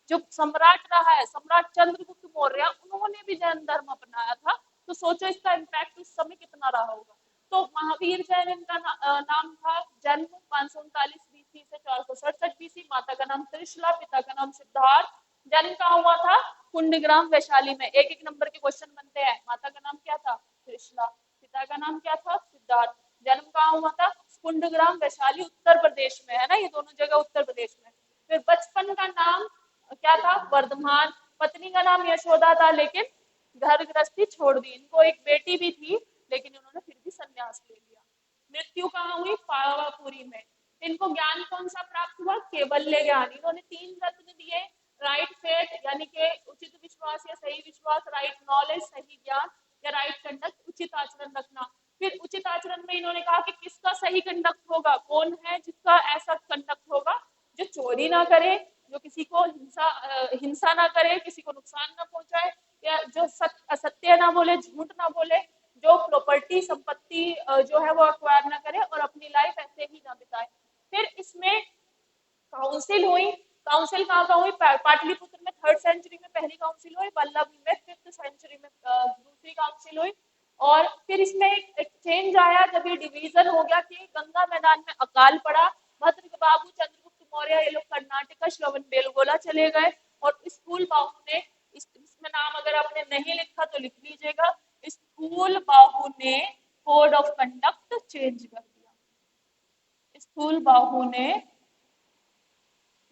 जो सम्राट रहा है, सम्राट चंद्रगुप्त मौर्य, उन्होंने भी जैन धर्म अपनाया था। तो सोचो इसका इम्पैक्ट उस समय कितना रहा होगा। तो महावीर जैन इनका नाम था। जन्म 539 बीसी से 467 बीसी। माता का नाम त्रिशला, पिता का नाम सिद्धार्थ। जन्म कहाँ हुआ था? कुंडग्राम वैशाली में। एक एक नंबर के क्वेश्चन बनते हैं। माता का नाम क्या था? त्रिशला। पिता का नाम क्या था? सिद्धार्थ। जन्म कहाँ हुआ था? कुंडग्राम वैशाली, उत्तर प्रदेश में है ना, ये दोनों जगह उत्तर प्रदेश में। फिर बचपन का नाम क्या था? वर्धमान। पत्नी का नाम यशोदा था, लेकिन घर गृहस्थी छोड़ दी। इनको एक बेटी भी थी, लेकिन उन्होंने फिर भी संन्यास ले लिया। मृत्यु कहाँ हुई? पावापुरी में। इनको ज्ञान कौन सा प्राप्त हुआ? केवल्य ज्ञान। इन्होंने 3 रत्न दिए। राइट फेथ यानी कि उचित विश्वास या सही विश्वास, राइट नॉलेज सही ज्ञान, या राइट कंडक्ट उचित आचरण रखना। फिर उचित आचरण में इन्होंने कहा कि किसका सही कंडक्ट होगा, कौन है जिसका ऐसा कंडक्ट होगा जो चोरी ना करे, जो किसी को हिंसा ना करे, किसी को नुकसान ना पहुंचाए, या जो असत्य ना बोले, झूठ ना बोले, जो प्रॉपर्टी संपत्ति जो है वो अक्वायर ना करे और अपनी लाइफ ऐसे ही ना बिताए। फिर इसमें काउंसिल हुई। काउंसिल कहाँ कहाँ हुई? पाटलिपुत्र में 3rd सेंचुरी में पहली काउंसिल हुई, वल्लभी में 5th सेंचुरी में दूसरी काउंसिल हुई। और फिर इसमें एक चेंज आया जब ये डिवीजन हो गया कि गंगा मैदान में अकाल पड़ा। भद्र बाबू, चंद्रगुप्त मौर्य, ये लोग कर्नाटका श्रवण बेलगोला चले गए। और स्थूल बाहु ने, इसमें नाम अगर आपने नहीं लिखा तो लिख लीजिएगा, स्थूल बाहु ने कोड ऑफ कंडक्ट चेंज कर दिया। स्थूल बाहु ने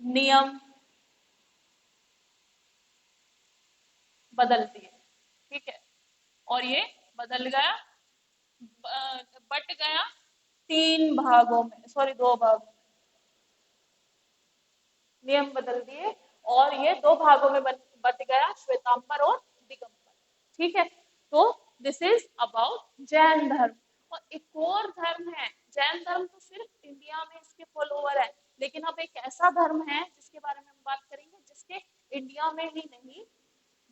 नियम बदल दिए। ठीक है, और ये बदल गया, बट गया 3 भागों में, सॉरी 2 भागों में। नियम बदल दिए और ये 2 भागों में बट गया, श्वेतांबर और दिगंबर। ठीक है, तो दिस इज अबाउट जैन धर्म। और एक और धर्म है, जैन धर्म तो सिर्फ इंडिया में इसके फॉलोअर है, लेकिन अब एक ऐसा धर्म है जिसके बारे में हम बात करेंगे, जिसके इंडिया में ही नहीं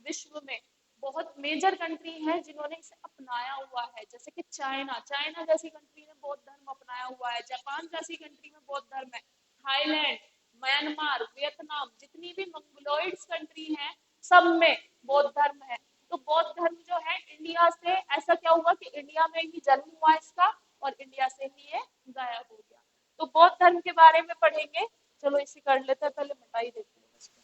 विश्व में बहुत मेजर कंट्री हैं जिन्होंने इसे अपनाया हुआ है। जैसे कि चाइना, चाइना जैसी कंट्री ने बौद्ध धर्म अपनाया हुआ है। जापान जैसी कंट्री में बौद्ध धर्म है। थाईलैंड, म्यांमार, वियतनाम, जितनी भी मंगोलॉइड्स कंट्री हैं, सब में बौद्ध धर्म है। तो बौद्ध धर्म जो है इंडिया से ऐसा क्या हुआ कि इंडिया में ही जन्म हुआ इसका, और इंडिया से ही ये गायब हो गया। तो बौद्ध धर्म के बारे में पढ़ेंगे। चलो इसे कर लेते हैं, पहले मिटाई देते हैं इसको।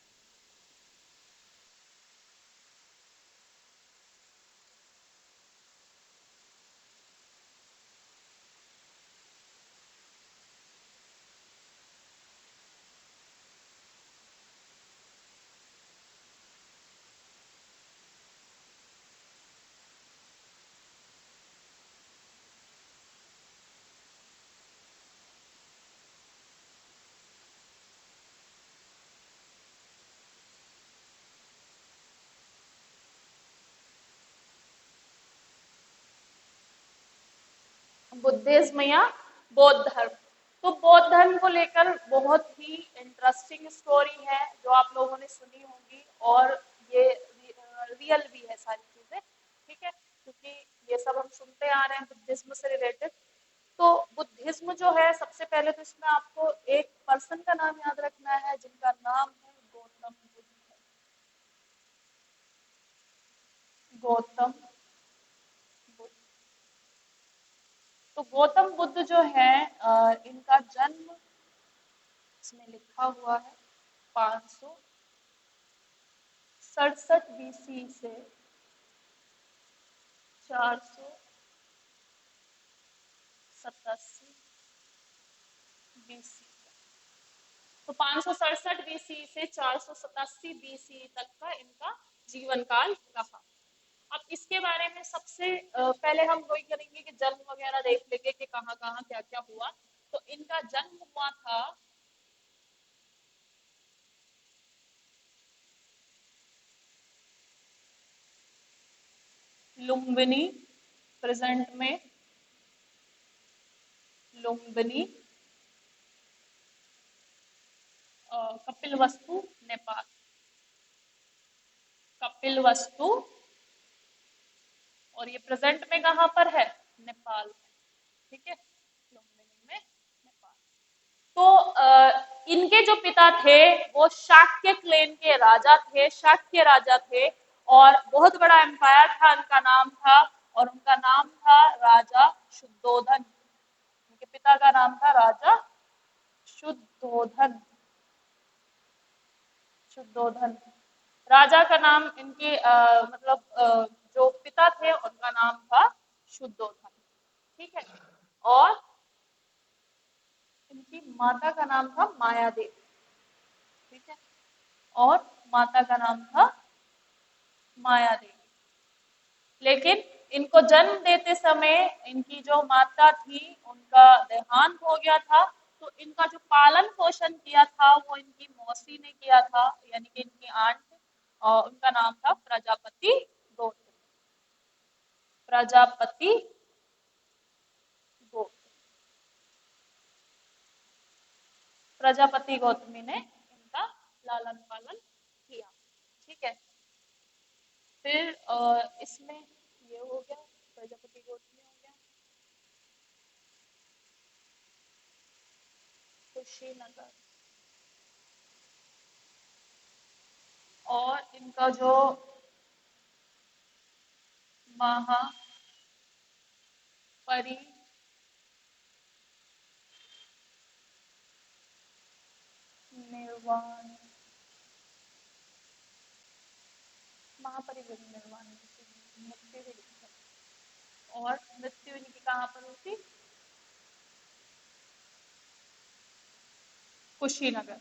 बुद्धिज्म या बौद्ध धर्म। तो बौद्ध धर्म को लेकर बहुत ही इंटरेस्टिंग स्टोरी है जो आप लोगों ने सुनी होगी, और ये रियल भी है सारी चीजें। ठीक है, क्योंकि ये सब हम सुनते आ रहे हैं बुद्धिज्म से रिलेटेड। तो बुद्धिज्म जो है, सबसे पहले तो इसमें आपको एक पर्सन का नाम याद रखना है जिनका नाम है गौतम बुद्ध। गौतम बुद्ध। तो गौतम बुद्ध जो है इनका जन्म, इसमें लिखा हुआ है 567 बीसी से 487 बीसी। तो 567 बीसी से 487 बीसी तक का इनका जीवन काल रहा। अब इसके बारे में सबसे पहले हम वही करेंगे कि जन्म वगैरह देख लेंगे कि कहाँ कहाँ क्या क्या हुआ। तो इनका जन्म हुआ था लुम्बिनी, प्रेजेंट में लुम्बिनी, कपिलवस्तु, नेपाल। कपिलवस्तु, और ये प्रेजेंट में कहाँ पर है? नेपाल में। ठीक है, लुम्बिनी में, नेपाल। तो इनके जो पिता थे वो शाक्य क्लेन के राजा थे, शाक्य राजा थे, और बहुत बड़ा एम्पायर था, उनका नाम था, और उनका नाम था राजा शुद्धोधन। उनके पिता का नाम था राजा शुद्धोधन। शुद्धोधन राजा का नाम, इनके मतलब जो पिता थे उनका नाम था शुद्धोधन। ठीक है। और इनकी माता का नाम था माया देवी। ठीक है। और माता का नाम था माया देवी। लेकिन इनको जन्म देते समय इनकी जो माता थी उनका देहांत हो गया था, तो इनका जो पालन पोषण किया था वो इनकी मौसी ने किया था, यानी कि इनकी आंट। और उनका नाम था प्रजापति गौतम। प्रजापति गौतम। प्रजापति गौतमी ने इनका लालन पालन किया। ठीक है। फिर इसमें ये हो गया, प्रजापति गौतमी हो गया। कुशीनगर। और इनका जो महापरि निर्वाण, महापरिनिर्वाण मृत्यु भी लिखा है। और मृत्यु इनकी कहाँ पर हुई थी? कुशीनगर।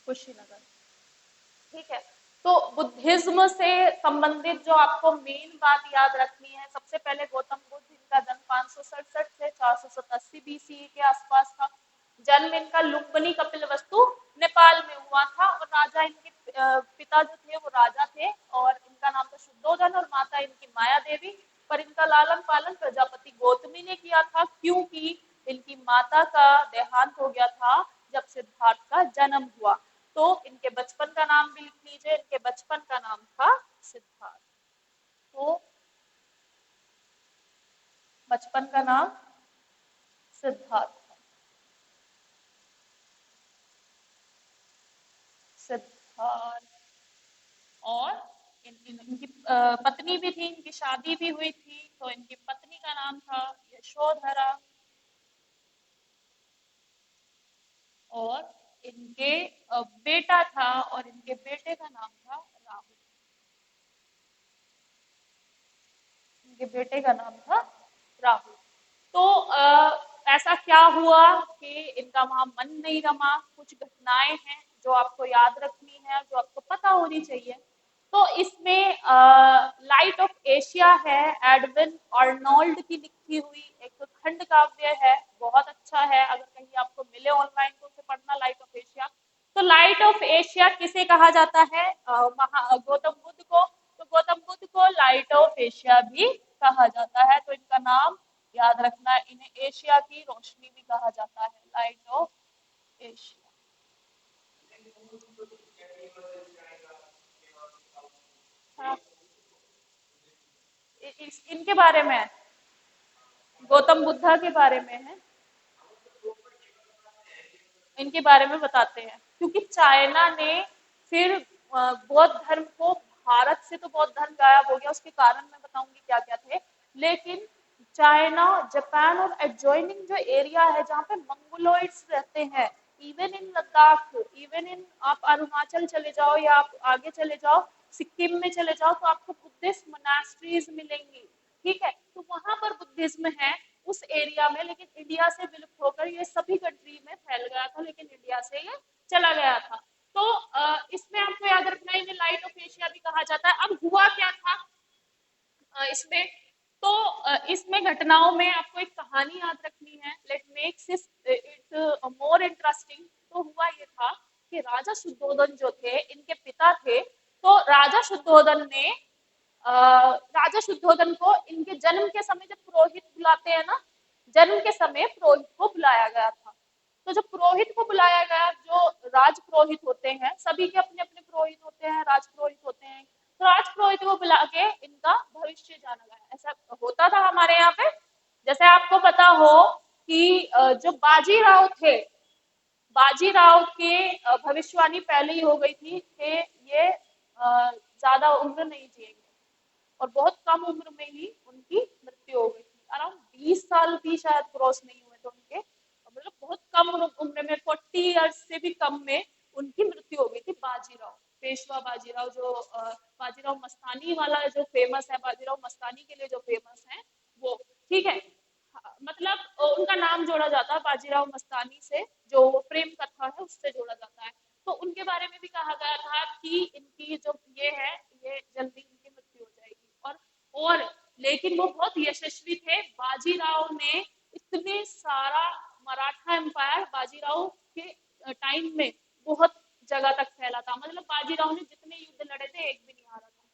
कुशीनगर। ठीक है। तो बुद्धिज्म से संबंधित जो आपको मेन बात याद रखनी है, सबसे पहले गौतम बुद्ध, इनका जन्म 567 से 487 बीसी के आसपास था। जन्म इनका लुम्बिनी कपिलवस्तु नेपाल में हुआ था, और राजा इनके पिता जो थे वो राजा थे, और इनका नाम था शुद्धोधन, और माता इनकी माया देवी। पर इनका लालन पालन प्रजापति गौतमी ने किया था, क्योंकि इनकी माता का देहांत हो गया था जब सिद्धार्थ का जन्म हुआ। तो इनके बचपन का नाम भी लिख लीजिए, इनके बचपन का नाम था सिद्धार्थ। तो बचपन का नाम सिद्धार्थ। सिद्धार्थ। और इनकी पत्नी भी थी, इनकी शादी भी हुई थी, तो इनकी पत्नी का नाम था यशोधरा। और इनके बेटा था, और इनके बेटे का नाम था राहुल। इनके बेटे का नाम था राहुल। तो ऐसा क्या हुआ कि इनका वहां मन नहीं रमा, कुछ घटनाएं हैं जो आपको याद रखनी है, जो आपको पता होनी चाहिए। तो इसमें लाइट ऑफ एशिया है, एडविन आर्नोल्ड की लिखी हुई एक खंड काव्य है, बहुत अच्छा है, अगर कहीं आपको मिले ऑनलाइन तो उसे पढ़ना, लाइट ऑफ एशिया। तो लाइट ऑफ एशिया किसे कहा जाता है? गौतम बुद्ध को। तो गौतम बुद्ध को लाइट ऑफ एशिया भी कहा जाता है, तो इनका नाम याद रखना, इन्हें एशिया की रोशनी भी कहा जाता है, लाइट ऑफ एशिया। हाँ, इनके बारे में, गौतम बुद्धा के बारे में है, इनके बारे में बताते हैं। क्योंकि चाइना ने फिर बौद्ध धर्म को, भारत से तो बौद्ध धर्म गायब हो गया, उसके कारण मैं बताऊंगी क्या क्या थे। लेकिन चाइना, जापान और एडजॉइनिंग जो एरिया है जहाँ पे मंगोलॉइड्स रहते हैं, even in Ladakh, even in आप अरुणाचल चले जाओ या आप आगे चले जाओ, सिक्किम में चले जाओ, तो आपको बुद्धिस्ट मोनास्ट्रीज मिलेंगी। ठीक है। तो वहां पर बुद्धिज्म है उस एरिया में, लेकिन इंडिया से विलुप्त होकर ये सभी कंट्री में फैल गया था, लेकिन इंडिया से ये चला गया था। तो इसमें आपको याद रखना है, इन्हें लाइट ऑफ एशिया भी कहा जाता है। अब हुआ क्या था इसमें, तो इसमें घटनाओं में आपको एक कहानी याद रखनी है, let makes it more interesting. तो हुआ ये था कि राजा शुद्धोधन जो थे, इनके पिता थे, तो राजा शुद्धोधन ने राजा शुद्धोधन को इनके जन्म के समय जब पुरोहित बुलाते हैं ना, जन्म के समय पुरोहित को बुलाया गया था। तो जब पुरोहित को बुलाया गया, जो राज पुरोहित होते हैं, सभी के अपने अपने पुरोहित होते हैं, राज पुरोहित होते हैं, तो राज पुरोहित को बुला के इनका भविष्य जाना गया। ऐसा होता था हमारे यहाँ पे, पता हो कि जो बाजीराव थे, बाजीराव के भविष्यवाणी पहले ही हो गई थी कि ये ज्यादा उम्र नहीं जिएंगे, और बहुत कम उम्र में ही उनकी मृत्यु हो गई थी। अराउंड 20 साल भी शायद क्रॉस नहीं हुए थे उनके, मतलब बहुत कम उम्र में, 40 इयर्स से भी कम में उनकी मृत्यु हो गई थी। बाजीराव, पेशवा बाजीराव, जो बाजीराव मस्तानी वाला जो फेमस है, बाजीराव मस्तानी के लिए जो फेमस है वो, ठीक है। मतलब उनका नाम जोड़ा जाता है बाजीराव मस्तानी से, जो प्रेम कथा है उससे जोड़ा जाता है। तो उनके बारे में भी कहा गया था कि इनकी जो ये है, ये जल्दी इनकी मृत्यु हो जाएगी। और लेकिन वो बहुत यशस्वी थे। बाजीराव ने इतने सारा मराठा एम्पायर बाजीराव के टाइम में बहुत जगह तक फैला था। मतलब बाजीराव ने जितने युद्ध लड़े थे एक भी नहीं हारा था,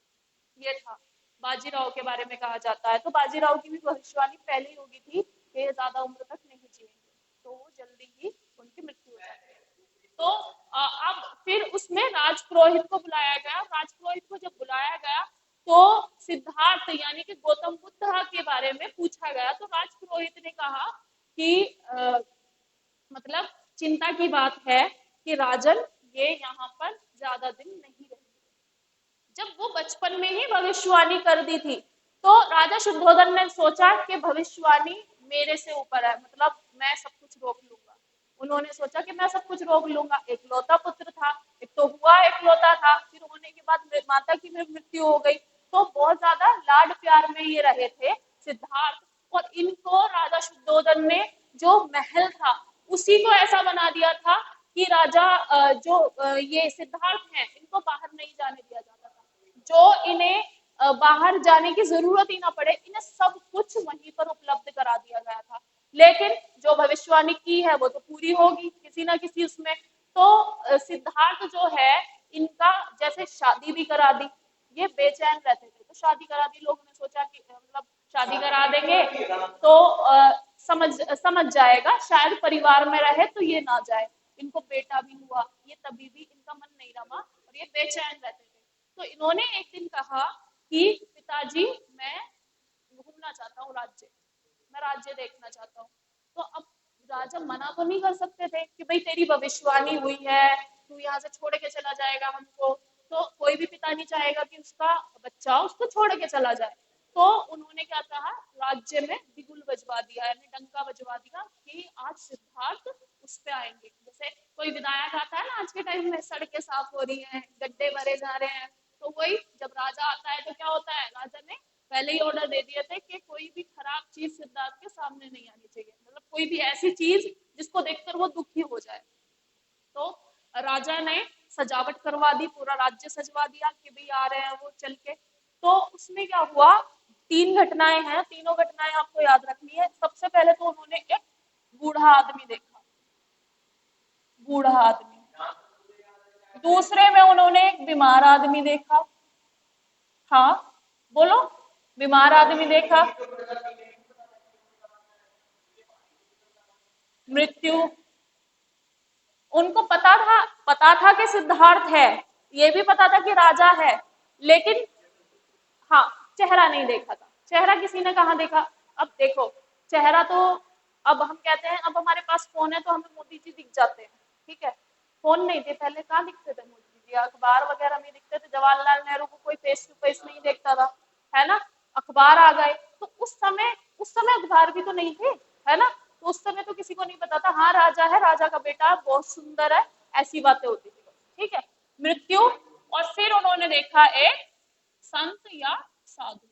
ये था बाजीराव के बारे में कहा जाता है। तो बाजीराव की भी भविष्यवाणी पहले ही होगी थी कि ये ज्यादा उम्र तक नहीं जिएंगे, तो वो जल्दी ही उनकी मृत्यु हो जाती है। तो अब फिर उसमें राजपुरोहित को बुलाया गया। राजपुरोहित को जब बुलाया गया तो सिद्धार्थ यानी कि गौतम बुद्ध के बारे में पूछा गया। तो राजपुरोहित ने कहा कि मतलब चिंता की बात है कि राजन, ये यहाँ पर ज्यादा दिन नहीं रहेंगे। जब वो बचपन में ही भविष्यवाणी कर दी थी, तो राजा शुद्धोधन ने सोचा कि भविष्यवाणी मेरे से ऊपर है, मतलब मैं सब कुछ रोक लूंगा। उन्होंने सोचा कि मैं सब कुछ रोक लूंगा। एकलौता पुत्र था, एक तो हुआ एकलौता था, फिर होने के बाद माता की मृत्यु हो गई। तो बहुत ज्यादा लाड प्यार में ये रहे थे सिद्धार्थ। और इनको राजा शुद्धोधन ने जो महल था उसी को ऐसा बना दिया था कि राजा ये सिद्धार्थ हैं इनको बाहर नहीं जाने दिया जाता था, जो इन्हें बाहर जाने की जरूरत ही ना पड़े, इन्हें सब कुछ वहीं पर उपलब्ध करा दिया गया था। लेकिन जो भविष्यवाणी की है वो तो पूरी होगी किसी ना किसी उसमें। तो सिद्धार्थ जो है, इनका जैसे शादी भी करा दी, ये बेचैन रहते थे तो शादी करा दी। लोगों ने सोचा कि मतलब शादी करा देंगे तो समझ जाएगा, शायद परिवार में रहे तो ये ना जाए। इनको बेटा भी हुआ, ये तभी भी इनका मन नहीं रमा और ये बेचैन रहते थे। तो इन्होंने एक दिन कहा कि पिताजी, मैं घूमना चाहता हूँ राज्य, मैं राज्य देखना चाहता हूँ। तो अब राजा मना तो नहीं कर सकते थे कि भाई तेरी भविष्यवाणी हुई है, तू यहाँ से छोड़ के चला जाएगा हमको। तो कोई भी पिता नहीं चाहेगा कि उसका बच्चा उसको छोड़ के चला जाए। तो उन्होंने क्या कहा, राज्य में बिगुल बजवा दिया, यानी डंका बजवा दिया कि आज सिद्धार्थ उस पे आएंगे। जैसे कोई विधायक आता है ना आज के टाइम में, सड़कें साफ हो रही हैं, गड्ढे भरे जा रहे हैं, तो वही जब राजा आता है तो क्या होता है, राजा ने पहले ही ऑर्डर दे दिए थे कि कोई भी खराब चीज सिद्धार्थ के सामने नहीं आनी चाहिए, मतलब कोई भी ऐसी चीज जिसको देखकर वो दुखी हो जाए। तो राजा ने सजावट करवा दी, पूरा राज्य सजवा दिया कि भाई आ रहे हैं वो चल के। तो उसमें क्या हुआ, 3 घटनाएं हैं, तीनों घटनाएं आपको याद रखनी है। सबसे पहले तो उन्होंने एक बूढ़ा आदमी देखा, बूढ़ा आदमी। दूसरे में उन्होंने एक बीमार आदमी देखा। हाँ बोलो, बीमार आदमी देखा, मृत्यु। उनको पता था कि सिद्धार्थ है, ये भी पता था कि राजा है, लेकिन हाँ, चेहरा नहीं देखा था। चेहरा किसी ने कहाँ देखा। अब देखो, चेहरा तो अब हम कहते हैं, अब हमारे पास फोन है तो हमें मोदी जी दिख जाते हैं, ठीक है। फोन नहीं थे पहले, कहाँ दिखते थे मोदी जी, अखबार वगैरह में दिखते थे। जवाहरलाल नेहरू को कोई फेस टू फेस नहीं देखता था, है ना। अखबार आ गए तो उस समय अखबार भी तो नहीं थे, है ना। तो उस समय तो किसी को नहीं पता था, हाँ राजा है, राजा का बेटा बहुत सुंदर है, ऐसी बातें होती थी, ठीक है। मृत्यु। और फिर उन्होंने देखा एक संत या साधु।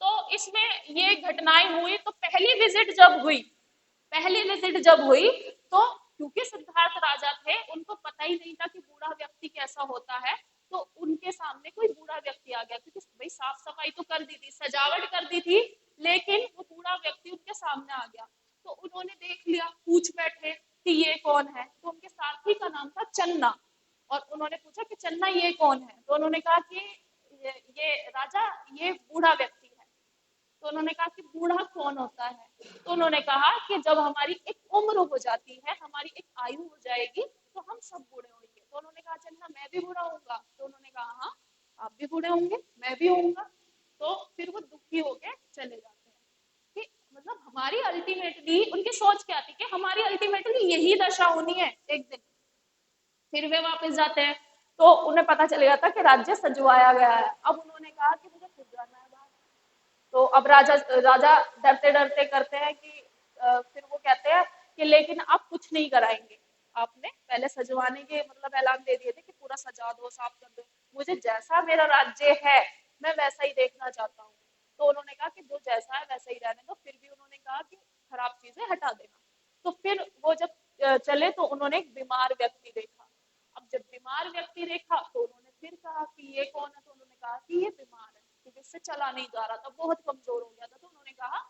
तो इसमें ये घटनाएं हुई। तो पहली विजिट जब हुई तो क्योंकि सिद्धार्थ राजा थे, उनको पता ही नहीं था कि बूढ़ा व्यक्ति कैसा होता है। तो उनके सामने कोई बूढ़ा व्यक्ति आ गया, क्योंकि भाई साफ सफाई तो कर दी थी, सजावट कर दी थी, लेकिन वो बूढ़ा व्यक्ति उनके सामने आ गया। तो उन्होंने देख लिया, पूछ बैठे कि ये कौन है। तो उनके साथी का नाम था चन्ना। और उन्होंने पूछा कि चन्ना ये कौन है। तो उन्होंने कहा कि ये राजा, ये बूढ़ा व्यक्ति है। तो उन्होंने कहा कि बूढ़ा कौन होता है। तो उन्होंने कहा कि जब हमारी एक उम्र हो जाती है, हमारी एक आयु हो जाएगी, तो हम सब बूढ़े होंगे। तो उन्होंने कहा चन्ना, मैं भी बूढ़ा होऊंगा। तो उन्होंने कहा हाँ, आप भी बूढ़े होंगे, मैं भी होऊंगा। तो फिर वो दुखी होके चले जाते हैं कि मतलब मतलब हमारी अल्टीमेटली उनकी सोच क्या थी कि हमारी अल्टीमेटली यही दशा होनी है एक दिन। फिर वे वापस जाते हैं तो उन्हें पता चल गया था कि राज्य सजवाया गया है। अब उन्होंने कहा कि मुझे खुद जाना है बाहर। तो अब राजा राजा डरते डरते करते हैं कि फिर वो कहते हैं कि लेकिन आप कुछ नहीं कराएंगे, आपने पहले सजवाने के मतलब ऐलान दे दिए थे कि पूरा सजा दो, साफ कर दो, मुझे जैसा मेरा राज्य है मैं वैसा ही देखना चाहता हूँ। तो उन्होंने कहा कि जो जैसा है वैसा ही रहने दो। फिर भी उन्होंने कहा कि खराब चीजें हटा देना। तो फिर वो जब चले तो उन्होंने एक बीमार व्यक्ति देखा। अब जब बीमार व्यक्ति देखा तो उन्होंने फिर कहा कि ये कौन है, तो उन्होंने कहा कि ये बीमार है क्योंकि इससे चला नहीं जा रहा था, बहुत कमजोर हो गया था। तो उन्होंने कहा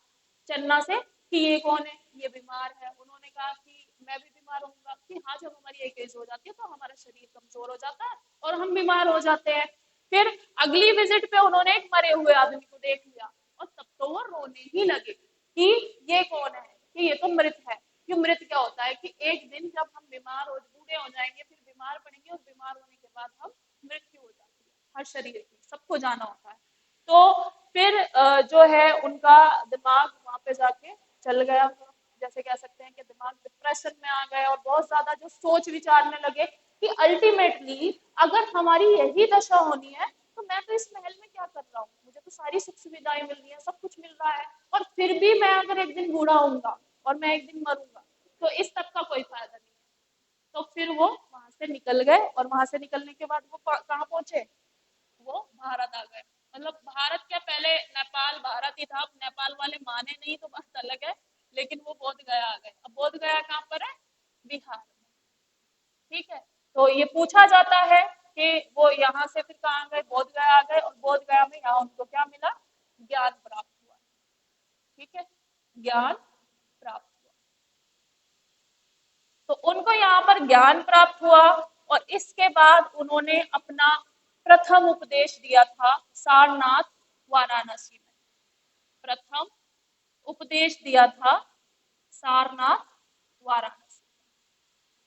चन्ना से कि ये कौन है, ये बीमार है। उन्होंने कहा कि मैं भी बीमार होऊंगा। कि हाँ, जब हमारी एक एज हो जाती है तो हमारा शरीर कमजोर हो जाता है और हम बीमार हो जाते हैं। फिर अगली विजिट पे उन्होंने एक मरे हुए आदमी को देख लिया और तब तो वो रोने ही लगे कि ये कौन है, कि ये तो मृत है। कि मृत क्या होता है कि एक दिन जब हम बीमार हो बूढ़े हो जाएंगे फिर बीमार पड़ेंगे और बीमार होने के बाद हम मृत्यु हो जाती है हर शरीर की, सबको जाना होता है। तो फिर जो है उनका दिमाग वहां पे जाके चल गया, जैसे कह सकते हैं कि दिमाग डिप्रेशन में आ गए और बहुत ज्यादा जो सोच विचारने लगे कि अल्टीमेटली अगर हमारी यही दशा होनी है तो मैं तो इस महल में क्या कर रहा हूँ, मुझे तो सारी सुख सुविधाएं मिल रही है, सब कुछ मिल रहा है, और फिर भी मैं अगर एक दिन बूढ़ा होऊंगा और मैं एक दिन मरूंगा तो इस तक का कोई फायदा नहीं है। तो फिर वो वहां से निकल गए और वहां से निकलने के बाद वो कहाँ पहुंचे, वो भारत आ गए। मतलब भारत क्या, पहले नेपाल भारत ही था, अब नेपाल वाले माने नहीं तो बात अलग है, लेकिन वो बोध गया आ गए। अब बोध गया कहाँ पर है, बिहार में। ठीक है, तो ये पूछा जाता है कि वो यहाँ से फिर कहाँ गए, बोध गया आ गए, और बोध गया में यहाँ उनको क्या मिला, ज्ञान प्राप्त हुआ। ठीक है, ज्ञान प्राप्त हुआ। तो उनको यहाँ पर ज्ञान प्राप्त हुआ और इसके बाद उन्होंने अपना प्रथम उपदेश दिया था सारनाथ वाराणसी में। प्रथम उपदेश दिया था सारनाथ वाराणसी।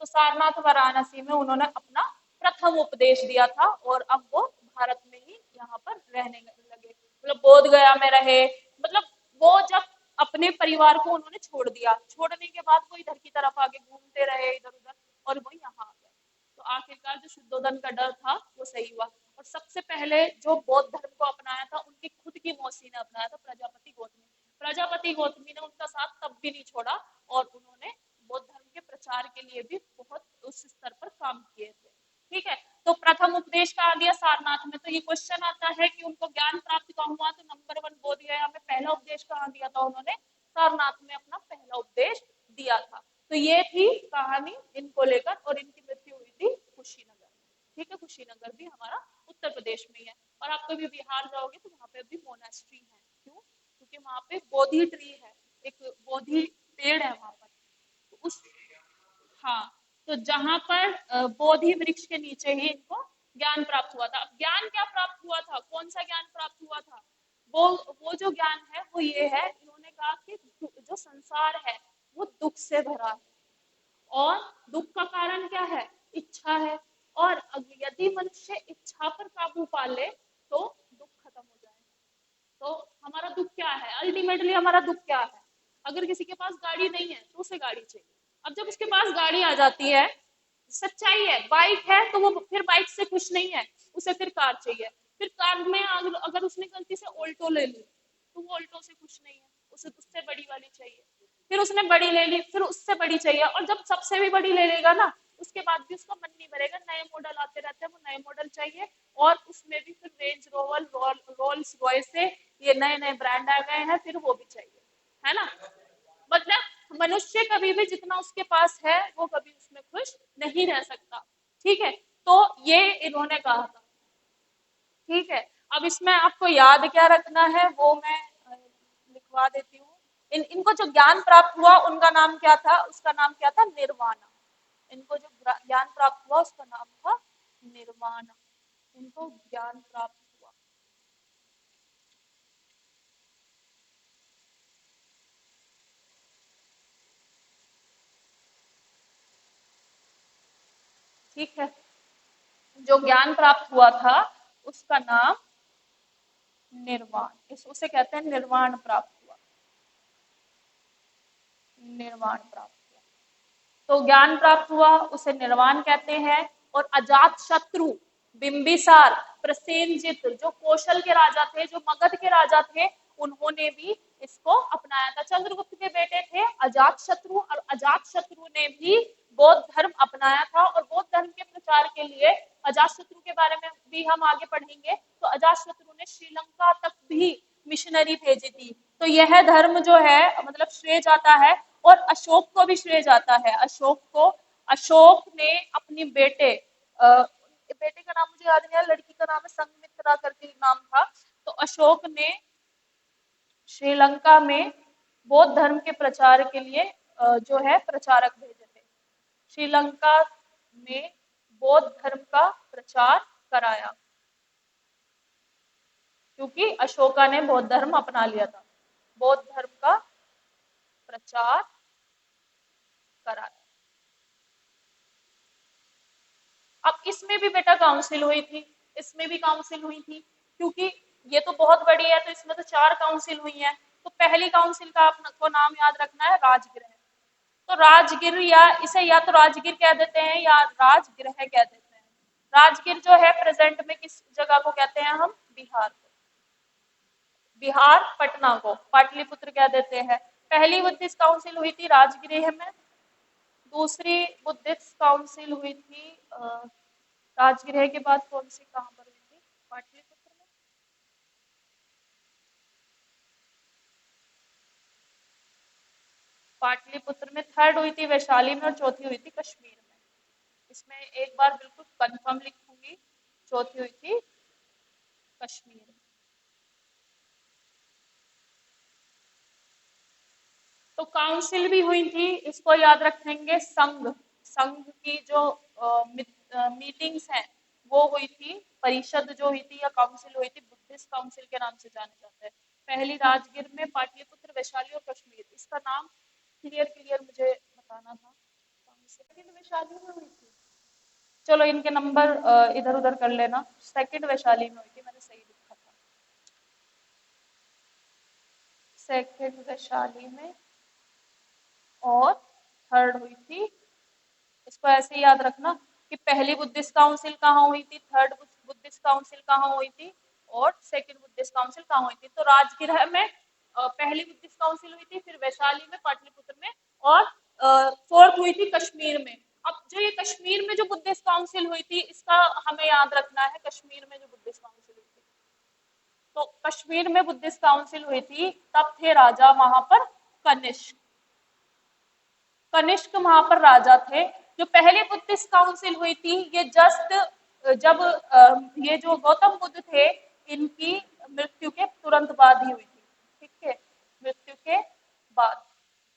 तो सारनाथ वाराणसी में उन्होंने अपना प्रथम उपदेश दिया था और अब वो भारत में ही यहाँ पर रहने लगे, मतलब बोध गया में रहे। मतलब वो जब अपने परिवार को उन्होंने छोड़ दिया, छोड़ने के बाद वो इधर की तरफ आगे घूमते रहे इधर उधर और वो यहाँ आ गए। तो आखिरकार जो शुद्धोधन का डर था वो सही हुआ। और सबसे पहले जो बौद्ध धर्म को अपनाया था उनकी खुद की मौसी ने अपनाया था, प्रजापति गौतमी। प्रजापति गौतमी ने उनका साथ तब भी नहीं छोड़ा और उन्होंने बौद्ध धर्म के प्रचार के लिए भी बहुत उस स्तर पर काम किए थे। ठीक है, तो प्रथम उपदेश कहाँ दिया, सारनाथ में। तो ये क्वेश्चन आता है कि उनको ज्ञान प्राप्त कहाँ हुआ, तो नंबर 1 बोध गया में पहला उपदेश कहाँ दिया था उन्होंने, सारनाथ में अपना पहला उपदेश दिया था। तो ये थी कहानी इनको लेकर, और इनकी मृत्यु हुई थी कुशीनगर। ठीक है, कुशीनगर भी हमारा उत्तर प्रदेश में ही है। और आप कभी बिहार जाओगे तो वहां पे भी मोनास्ट्री है। क्यों, क्योंकि वहां पे बोधि ट्री है, एक बोधि पेड़ है वहां पर। तो उस, हाँ, तो जहां पर बोधि वृक्ष के नीचे ही इनको ज्ञान प्राप्त हुआ था। अब ज्ञान क्या प्राप्त हुआ था, कौन सा ज्ञान प्राप्त हुआ था, वो जो ज्ञान है वो ये है, इन्होंने कहा कि जो संसार है वो दुख से भरा है और दुख का कारण क्या है, इच्छा है। और यदि मनुष्य इच्छा पर काबू पा ले तो दुख खत्म हो जाएगा। तो हमारा दुख क्या है, अल्टीमेटली हमारा दुख क्या है, अगर किसी के पास गाड़ी नहीं है तो उसे गाड़ी चाहिए। अब जब उसके पास गाड़ी आ जाती है, सच्चाई है, बाइक है तो वो फिर बाइक से खुश नहीं है, उसे फिर कार चाहिए। फिर कार में अगर उसने गलती से ऑल्टो ले ली तो वो ऑल्टो से खुश नहीं है, उसे उससे बड़ी वाली चाहिए। फिर उसने बड़ी ले ली, फिर उससे बड़ी चाहिए, और जब सबसे भी बड़ी ले लेगा ना उसके बाद भी उसका मन नहीं भरेगा, नए मॉडल आते रहते हैं, वो नए मॉडल चाहिए। और उसमें भी फिर रेंज रोवर रोल्स रॉयस से ये नए नए ब्रांड आ गए हैं, फिर वो भी चाहिए, है ना। मतलब मनुष्य कभी भी जितना उसके पास है वो कभी उसमें खुश नहीं रह सकता। ठीक है, तो ये इन्होंने कहा था। ठीक है, अब इसमें आपको याद क्या रखना है वो मैं लिखवा देती हूँ। इनको जो ज्ञान प्राप्त हुआ उनका नाम क्या था, उसका नाम क्या था, निर्वाणा। इनको जो ज्ञान प्राप्त हुआ उसका नाम था निर्वाणा। इनको ज्ञान प्राप्त हुआ। ठीक है, जो ज्ञान प्राप्त हुआ था उसका नाम निर्वाण, इस उसे कहते हैं निर्वाण प्राप्त हुआ। निर्वाण प्राप्त किया। तो ज्ञान प्राप्त हुआ उसे निर्वाण कहते हैं। और अजात शत्रु, बिंबिसार, प्रसेनजित जो कौशल के राजा थे, जो मगध के राजा थे, उन्होंने भी इसको अपनाया था। चंद्रगुप्त के बेटे थे अजात शत्रु, और अजात शत्रु ने भी बौद्ध धर्म अपनाया था। और बौद्ध धर्म के प्रचार के लिए अजात शत्रु के बारे में भी हम आगे पढ़ेंगे। तो अजात शत्रु ने श्रीलंका तक भी मिशनरी भेजी थी। तो यह धर्म जो है मतलब श्रेय जाता है, और अशोक को भी श्रेय जाता है। अशोक ने अपनी बेटे का नाम मुझे याद नहीं है, लड़की का नाम है संघमित्रा करके नाम था। तो अशोक ने श्रीलंका में बौद्ध धर्म के प्रचार के लिए जो है प्रचारक भेजे थे। श्रीलंका में बौद्ध धर्म का प्रचार कराया, क्योंकि अशोका ने बौद्ध धर्म अपना लिया था। बौद्ध धर्म का प्रचार कराया। अब इसमें भी बेटा काउंसिल हुई थी, इसमें भी काउंसिल हुई थी, क्योंकि ये तो बहुत बड़ी है, तो इसमें तो 4 काउंसिल हुई है। तो पहली काउंसिल का आपको नाम याद रखना है राजगृह। तो राजगीर, या इसे या तो राजगीर कह देते हैं या राजगृह कह देते हैं। राजगीर जो है प्रेजेंट में किस जगह को कहते हैं हम? बिहार को। बिहार पटना को पाटलिपुत्र कह देते हैं। पहली बुद्धिस्ट काउंसिल हुई थी राजगृह में। दूसरी बुद्धिस्ट काउंसिल हुई थी राजगृह के बाद कौन सी कहां पर हुई थी? पाटलिपुत्र में। पाटलिपुत्र में। थर्ड हुई थी वैशाली में, और चौथी हुई थी कश्मीर में। इसमें एक बार बिल्कुल कंफर्म लिखूंगी, चौथी हुई थी कश्मीर में। तो काउंसिल भी हुई थी, इसको याद रखेंगे। संघ की जो मीटिंग्स हैं वो हुई थी, परिषद जो हुई थी या काउंसिल हुई थी, बुद्धिस्ट काउंसिल के नाम से जाने जाते हैं। पहली राजगीर में, पाटलिपुत्र, वैशाली और कश्मीर। इसका नाम क्लियर मुझे बताना था। सेकंड वैशाली में हुई थी। चलो इनके नंबर इधर उधर कर लेना। सेकंड वैशाली में हुई थी, मैंने सही लिखा था। सेकंड वैशाली में, और थर्ड हुई थी, इसको ऐसे ही याद रखना कि पहली बुद्धिस्ट काउंसिल कहाँ हुई थी, थर्ड बुद्धिस्ट काउंसिल कहाँ हुई थी, और सेकंड बुद्धिस्ट काउंसिल कहाँ हुई थी। तो राजगृह में पहली बुद्धिस्ट काउंसिल हुई थी, फिर वैशाली में, पाटलिपुत्र में, और फोर्थ हुई थी कश्मीर में। अब जो ये कश्मीर में जो बुद्धिस्ट काउंसिल हुई थी, इसका हमें याद रखना है। कश्मीर में जो बुद्धिस्ट काउंसिल हुई थी, तो कश्मीर में बुद्धिस्ट काउंसिल हुई थी, तब थे राजा वहां पर कनिष्क। कनिष्क वहां पर राजा थे। जो पहले बुद्धिस्ट काउंसिल हुई थी, ये जस्ट जब ये जो गौतम बुद्ध थे, इनकी मृत्यु के तुरंत बाद ही हुई थी। ठीक है, मृत्यु के बाद।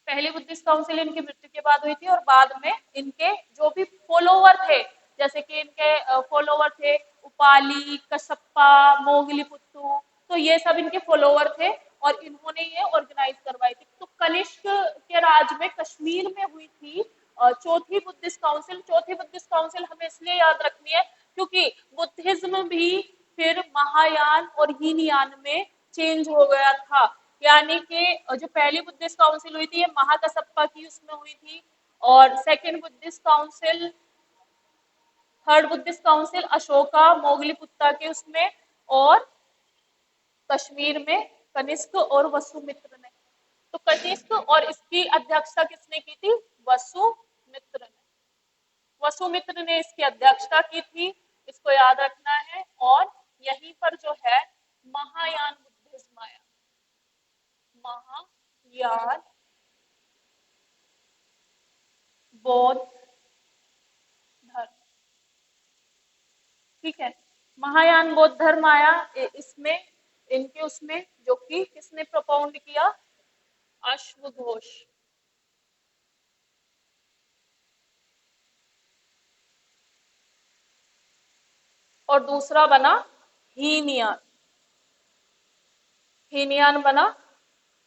पहली बुद्धिस्ट काउंसिल इनकी मृत्यु के बाद हुई थी, और बाद में इनके जो भी फॉलोवर थे, जैसे कि इनके फॉलोवर थे उपाली, कशप्पा, मोगलीपुत्तु, तो ये सब इनके फॉलोवर थे, और इन्होंने ये ऑर्गेनाइज करवाई थी। तो कनिष्क के राज में कश्मीर में हुई थी चौथी बुद्धिस्ट काउंसिल। चौथी बुद्धिस्ट काउंसिल हमें इसलिए याद रखनी है क्योंकि बुद्धिज्म भी फिर महायान और हीनयान में चेंज हो गया था। यानी कि जो पहली बुद्धिस्ट काउंसिल हुई थी, ये महाकसप्पा की उसमें हुई थी, और second Buddhist council, third Buddhist council Ashoka Moggaliputta के उसमें, और कश्मीर में कनिष्क और वसुमित्र ने। तो कनिष्क, और इसकी अध्यक्षता किसने की थी? वसुमित्र ने। वसुमित्र ने इसकी अध्यक्षता की थी, इसको याद रखना है। और यहीं पर जो है महायान बुद्धिज्म आया। महायान बौद्ध धर्म। ठीक है, महायान बौद्ध धर्म आया इसमें, इनके उसमें, जो कि किसने प्रोपाउंड किया? अश्वघोष। और दूसरा बना हीनयान। हीनयान बना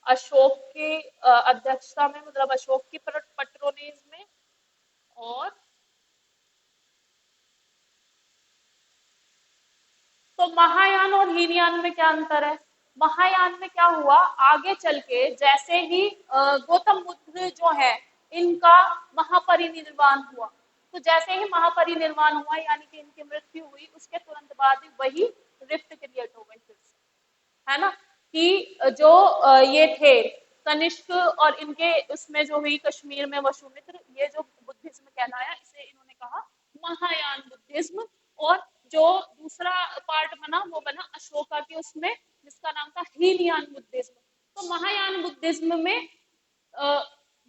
अशोक की अध्यक्षता में, मतलब अशोक की पट्रोनेज में। और तो महायान और हीनयान में क्या अंतर है? महायान में क्या हुआ, आगे चल के जैसे ही गौतम बुद्ध जो है इनका महापरिनिर्वाण हुआ, तो जैसे ही महापरिनिर्वाण हुआ यानी कि इनकी मृत्यु हुई, उसके तुरंत बाद ही वही रिफ्ट क्रिएट हो गई फिर से, है ना, कि जो ये थे कनिष्क और इनके उसमें जो हुई कश्मीर में वसुमित्र, ये जो बुद्धिज्म कहलाया इसे इन्होंने कहा महायान बुद्धिज्म। और जो दूसरा पार्ट बना वो बना अशोका के उसमें, जिसका नाम था हीनयान बुद्धिज्म। तो महायान बुद्धिज्म में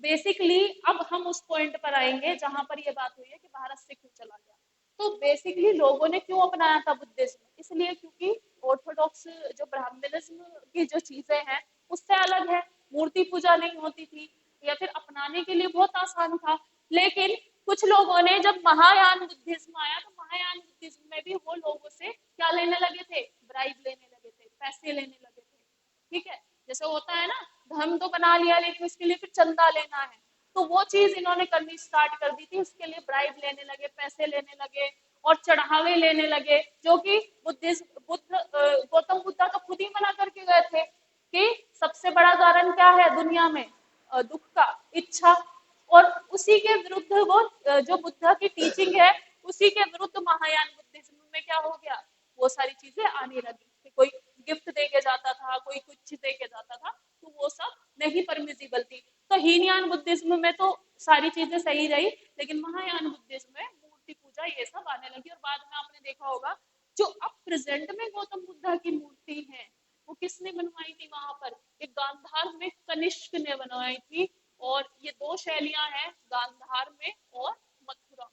बेसिकली अब हम उस पॉइंट पर आएंगे जहां पर ये बात हुई है कि भारत से क्यों चला गया। तो बेसिकली लोगों ने क्यों अपनाया था बुद्धिज्म, इसलिए क्योंकि ऑर्थोडॉक्स जो ब्राह्मणिज्म की जो चीजें हैं उससे अलग है, मूर्ति पूजा नहीं होती थी, या फिर अपनाने के लिए बहुत आसान था। लेकिन कुछ लोगों ने जब महायान बुद्धिज्म आया तो महायान बुद्धिज्म में भी वो लोगों से क्या लेने लगे थे, ब्राइब लेने लगे थे, पैसे लेने लगे थे। ठीक है, जैसे होता है ना, धर्म तो बना लिया लेकिन उसके लिए फिर चंदा लेना है, तो वो चीज इन्होंने करनी स्टार्ट कर दी थी। उसके लिए ब्राइब लेने लगे, पैसे लेने लगे और चढ़ावे लेने लगे, जो कि गौतम बुद्धा तो खुद ही मना करके गए थे कि सबसे बड़ा कारण क्या है दुनिया में, दुख का, इच्छा। और उसी के विरुद्ध वो जो बुद्धा की टीचिंग है उसी के विरुद्ध महायान बुद्धिज्म में क्या हो गया, वो सारी चीजें आने लगी कि कोई गिफ्ट दे के जाता था, कोई कुछ दे के जाता था, तो वो सब नहीं परमिजिबल थी। तो हीनयान बुद्धिज्म में तो सारी चीजें सही रही, लेकिन महायान बुद्धिज्म में मूर्ति पूजा ये सब आने लगी। और बाद में आपने देखा होगा जो अब प्रेजेंट में गौतम बुद्धा की मूर्ति है वो किसने बनवाई थी, वहां पर एक गांधार में कनिष्क ने बनवाई थी। और ये दो शैलियां हैं, गांधार में और मथुरा में,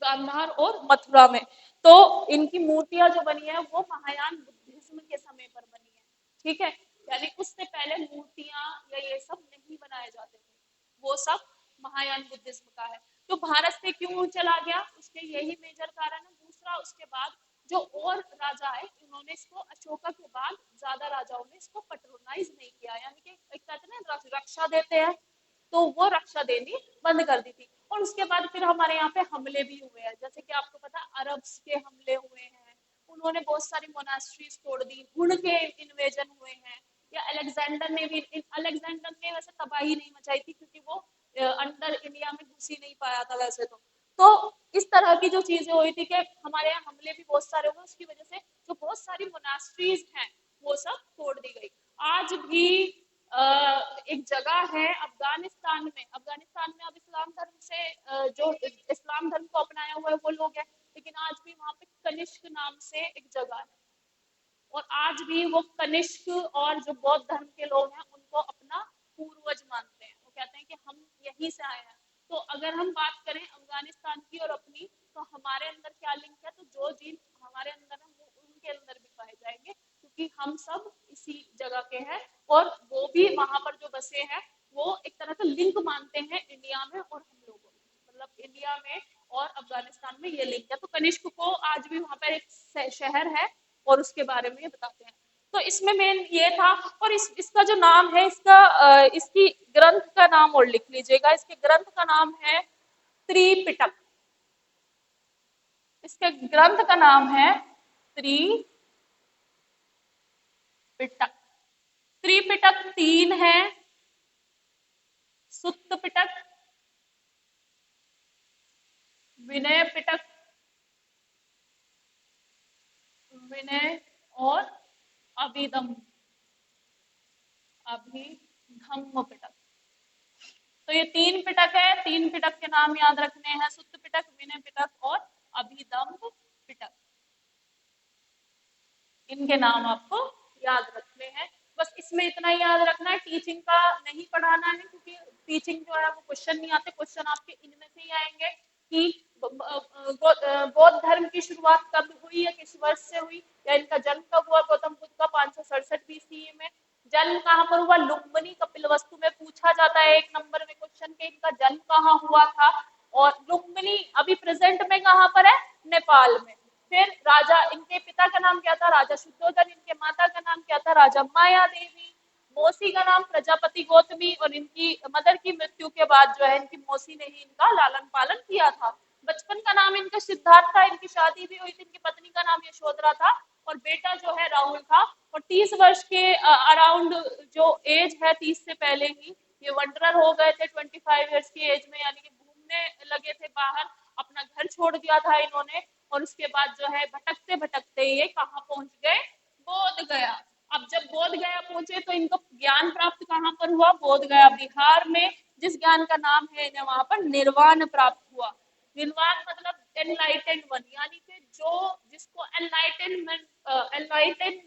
गांधार और मथुरा में। तो इनकी मूर्तियां जो बनी है वो महायान बुद्धिज्म के समय पर बनी है। ठीक है, यानी उससे पहले मूर्तियां या ये सब नहीं बनाए जाते थे, वो सब महायान बुद्धिज्म का है। तो भारत से क्यों चला गया, उसके यही मेजर कारण है। दूसरा, उसके बाद जो और राजा है उन्होंने इसको, अशोका के बाद ज्यादा राजाओं ने इसको पेट्रोनाइज नहीं किया, यानी कि एक कहते हैं ना रक्षा देते हैं, तो वो रक्षा देनी बंद कर दी थी। और उसके बाद फिर हमारे यहाँ पे हमले भी हुए हैं, जैसे कि आपको पता अरब्स के हमले हुए हैं, उन्होंने बहुत सारी मोनास्ट्रीज तोड़ दी, हुण के इन्वेजन हुए हैं, या अलेक्जेंडर ने भी, अलेक्जेंडर ने वैसे तबाही नहीं मचाई थी क्योंकि वो अंदर इंडिया में घुस ही नहीं पाया था वैसे तो इस तरह की जो चीजें हुई थी कि हमारे यहाँ हमले भी बहुत सारे हुए, उसकी वजह से जो बहुत सारी मोनास्ट्रीज हैं वो सब तोड़ दी गई। आज भी एक जगह है अफगानिस्तान में, अब इस्लाम धर्म से जो इस्लाम धर्म को अपनाया हुआ है वो लोग हैं, लेकिन आज भी वहां पे कनिष्क नाम से एक जगह है, और आज भी वो कनिष्क और जो बौद्ध धर्म के लोग हैं उनको अपना पूर्वज मानते हैं, वो कहते हैं कि हम यहीं से आए हैं। तो अगर हम बात करें अफगानिस्तान की और अपनी, तो हमारे अंदर क्या लिंक है, तो जो जीन हमारे अंदर है वो उनके अंदर भी पाए जाएंगे, क्योंकि हम सब इसी जगह के हैं, और वो भी वहां पर जो बसे हैं वो एक तरह का लिंक मानते हैं इंडिया में और हम लोगों में, मतलब इंडिया में और अफगानिस्तान में ये लिंक है। तो कनिष्क को आज भी वहां पर एक शहर है और उसके बारे में ये बताते हैं। तो इसमें मेन ये था। और इसका जो नाम है, इसकी ग्रंथ का नाम और लिख लीजिएगा, इसके ग्रंथ का नाम है त्रिपिटक। इसके ग्रंथ का नाम है त्रिपिटक। त्रिपिटक तीन है, सुत्त पिटक, विनय पिटक, विनय और अभिधम, अभिधम्म पिटक। तो ये तीन पिटक है, तीन पिटक के नाम याद रखने हैं, सुत्त पिटक, विनय पिटक और अभिधम्म पिटक। इनके नाम आपको याद रखने हैं। बस इसमें इतना ही याद रखना है, टीचिंग का नहीं पढ़ाना है, क्योंकि टीचिंग जो है वो क्वेश्चन नहीं आते, क्वेश्चन आपके इनमें से ही आएंगे कि बौद्ध धर्म की शुरुआत कब हुई या किस वर्ष से हुई, या इनका जन्म कब हुआ गौतम बुद्ध का 567 बीसीई में। जन्म कहाँ पर हुआ, लुम्बिनी कपिलवस्तु में पूछा जाता है 1 नंबर में क्वेश्चन के इनका जन्म कहाँ हुआ था। और लुम्बिनी अभी प्रेजेंट में कहाँ पर है, नेपाल में। फिर राजा, इनके पिता का नाम क्या था, राजा शुद्धोधन, इनके माता का नाम क्या था, राजा माया देवी। मौसी का नाम प्रजापति गौतमी, और इनकी मदर की मृत्यु के बाद जो है इनकी मौसी ने ही इनका लालन पालन किया था। बचपन का नाम इनका सिद्धार्थ था, इनकी शादी भी हुई थी, इनकी पत्नी का नाम यशोधरा था, और बेटा जो है राहुल था। और 30 वर्ष के अराउंड जो एज है, 30 से पहले ही ये वंडरर हो गए थे 25 ईयर्स की एज में, यानी कि घूमने लगे थे बाहर, अपना घर छोड़ दिया था इन्होंने। और उसके बाद जो है भटकते भटकते ये कहाँ पहुंच गए, बोध गया। अब जब बोध गया पहुंचे तो इनको ज्ञान प्राप्त कहाँ पर हुआ, बोध गया बिहार में। जिस ज्ञान का नाम है इन्हें वहां पर निर्वाण प्राप्त हुआ। निर्वाण मतलब एनलाइटेंड वन, यानी कि जो जिसको एनलाइटेनमेंट एनलाइटन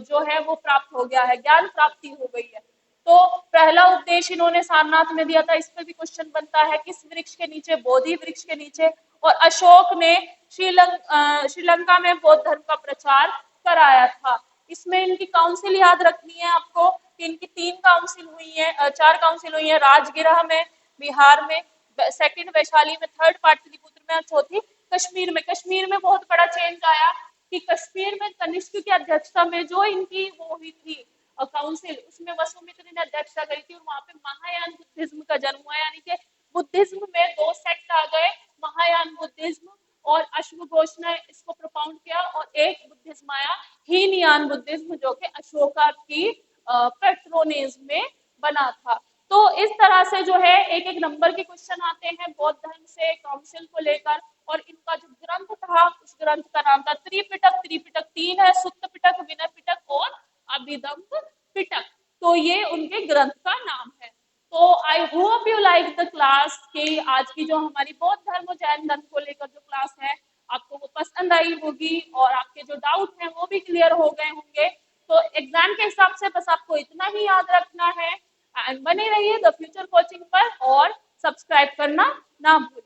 जो है वो प्राप्त हो गया है, ज्ञान प्राप्ति हो गई है। तो पहला उपदेश इन्होंने सारनाथ में दिया था। इस पे भी क्वेश्चन बनता है, किस वृक्ष के नीचे, बोधि वृक्ष के नीचे। और अशोक ने श्रीलंका में बौद्ध धर्म का प्रचार कराया था। इसमें इनकी काउंसिल याद रखनी है आपको कि इनकी 3 काउंसिल हुई है, 4 काउंसिल हुई है। राजगिरह में बिहार में, सेकंड वैशाली में, थर्ड पाटलिपुत्र में, चौथी कश्मीर में। कश्मीर में बहुत बड़ा चेंज आया कि कश्मीर में कनिष्क की अध्यक्षता में जो इनकी वो हुई थी काउंसिल, उसमें वसुमित्र ने अध्यक्षता करी थी। और वहां पे महायान बुद्धिज्म का जन्म हुआ, यानी कि बुद्धिज्म में 2 सेक्ट आ गए, महायान बुद्धिज्म और अश्व घोष ने इसको प्रोपाउंड किया। और एक बुद्धिज्म आया हीनयान बुद्धिज्म, जो कि अशोका की पेट्रोनेज में बना था। तो इस तरह से जो है एक एक नंबर के क्वेश्चन आते हैं बौद्ध धर्म से, काउंसिल को लेकर। और इनका जो ग्रंथ था, उस ग्रंथ का नाम था त्रिपिटक। त्रिपिटक 3 है, सुत्त पिटक, विनय पिटक और अभिधम्म पिटक। तो ये उनके ग्रंथ का नाम है। तो I hope you like the class, कि आज की जो हमारी बौद्ध धर्म और जैन धर्म को लेकर जो क्लास है आपको वो पसंद आई होगी, और आपके जो डाउट हैं वो भी क्लियर हो गए होंगे। तो एग्जाम के हिसाब से बस आपको इतना ही याद रखना है। एंड बने रहिए द फ्यूचर कोचिंग पर, और सब्सक्राइब करना ना भूलें।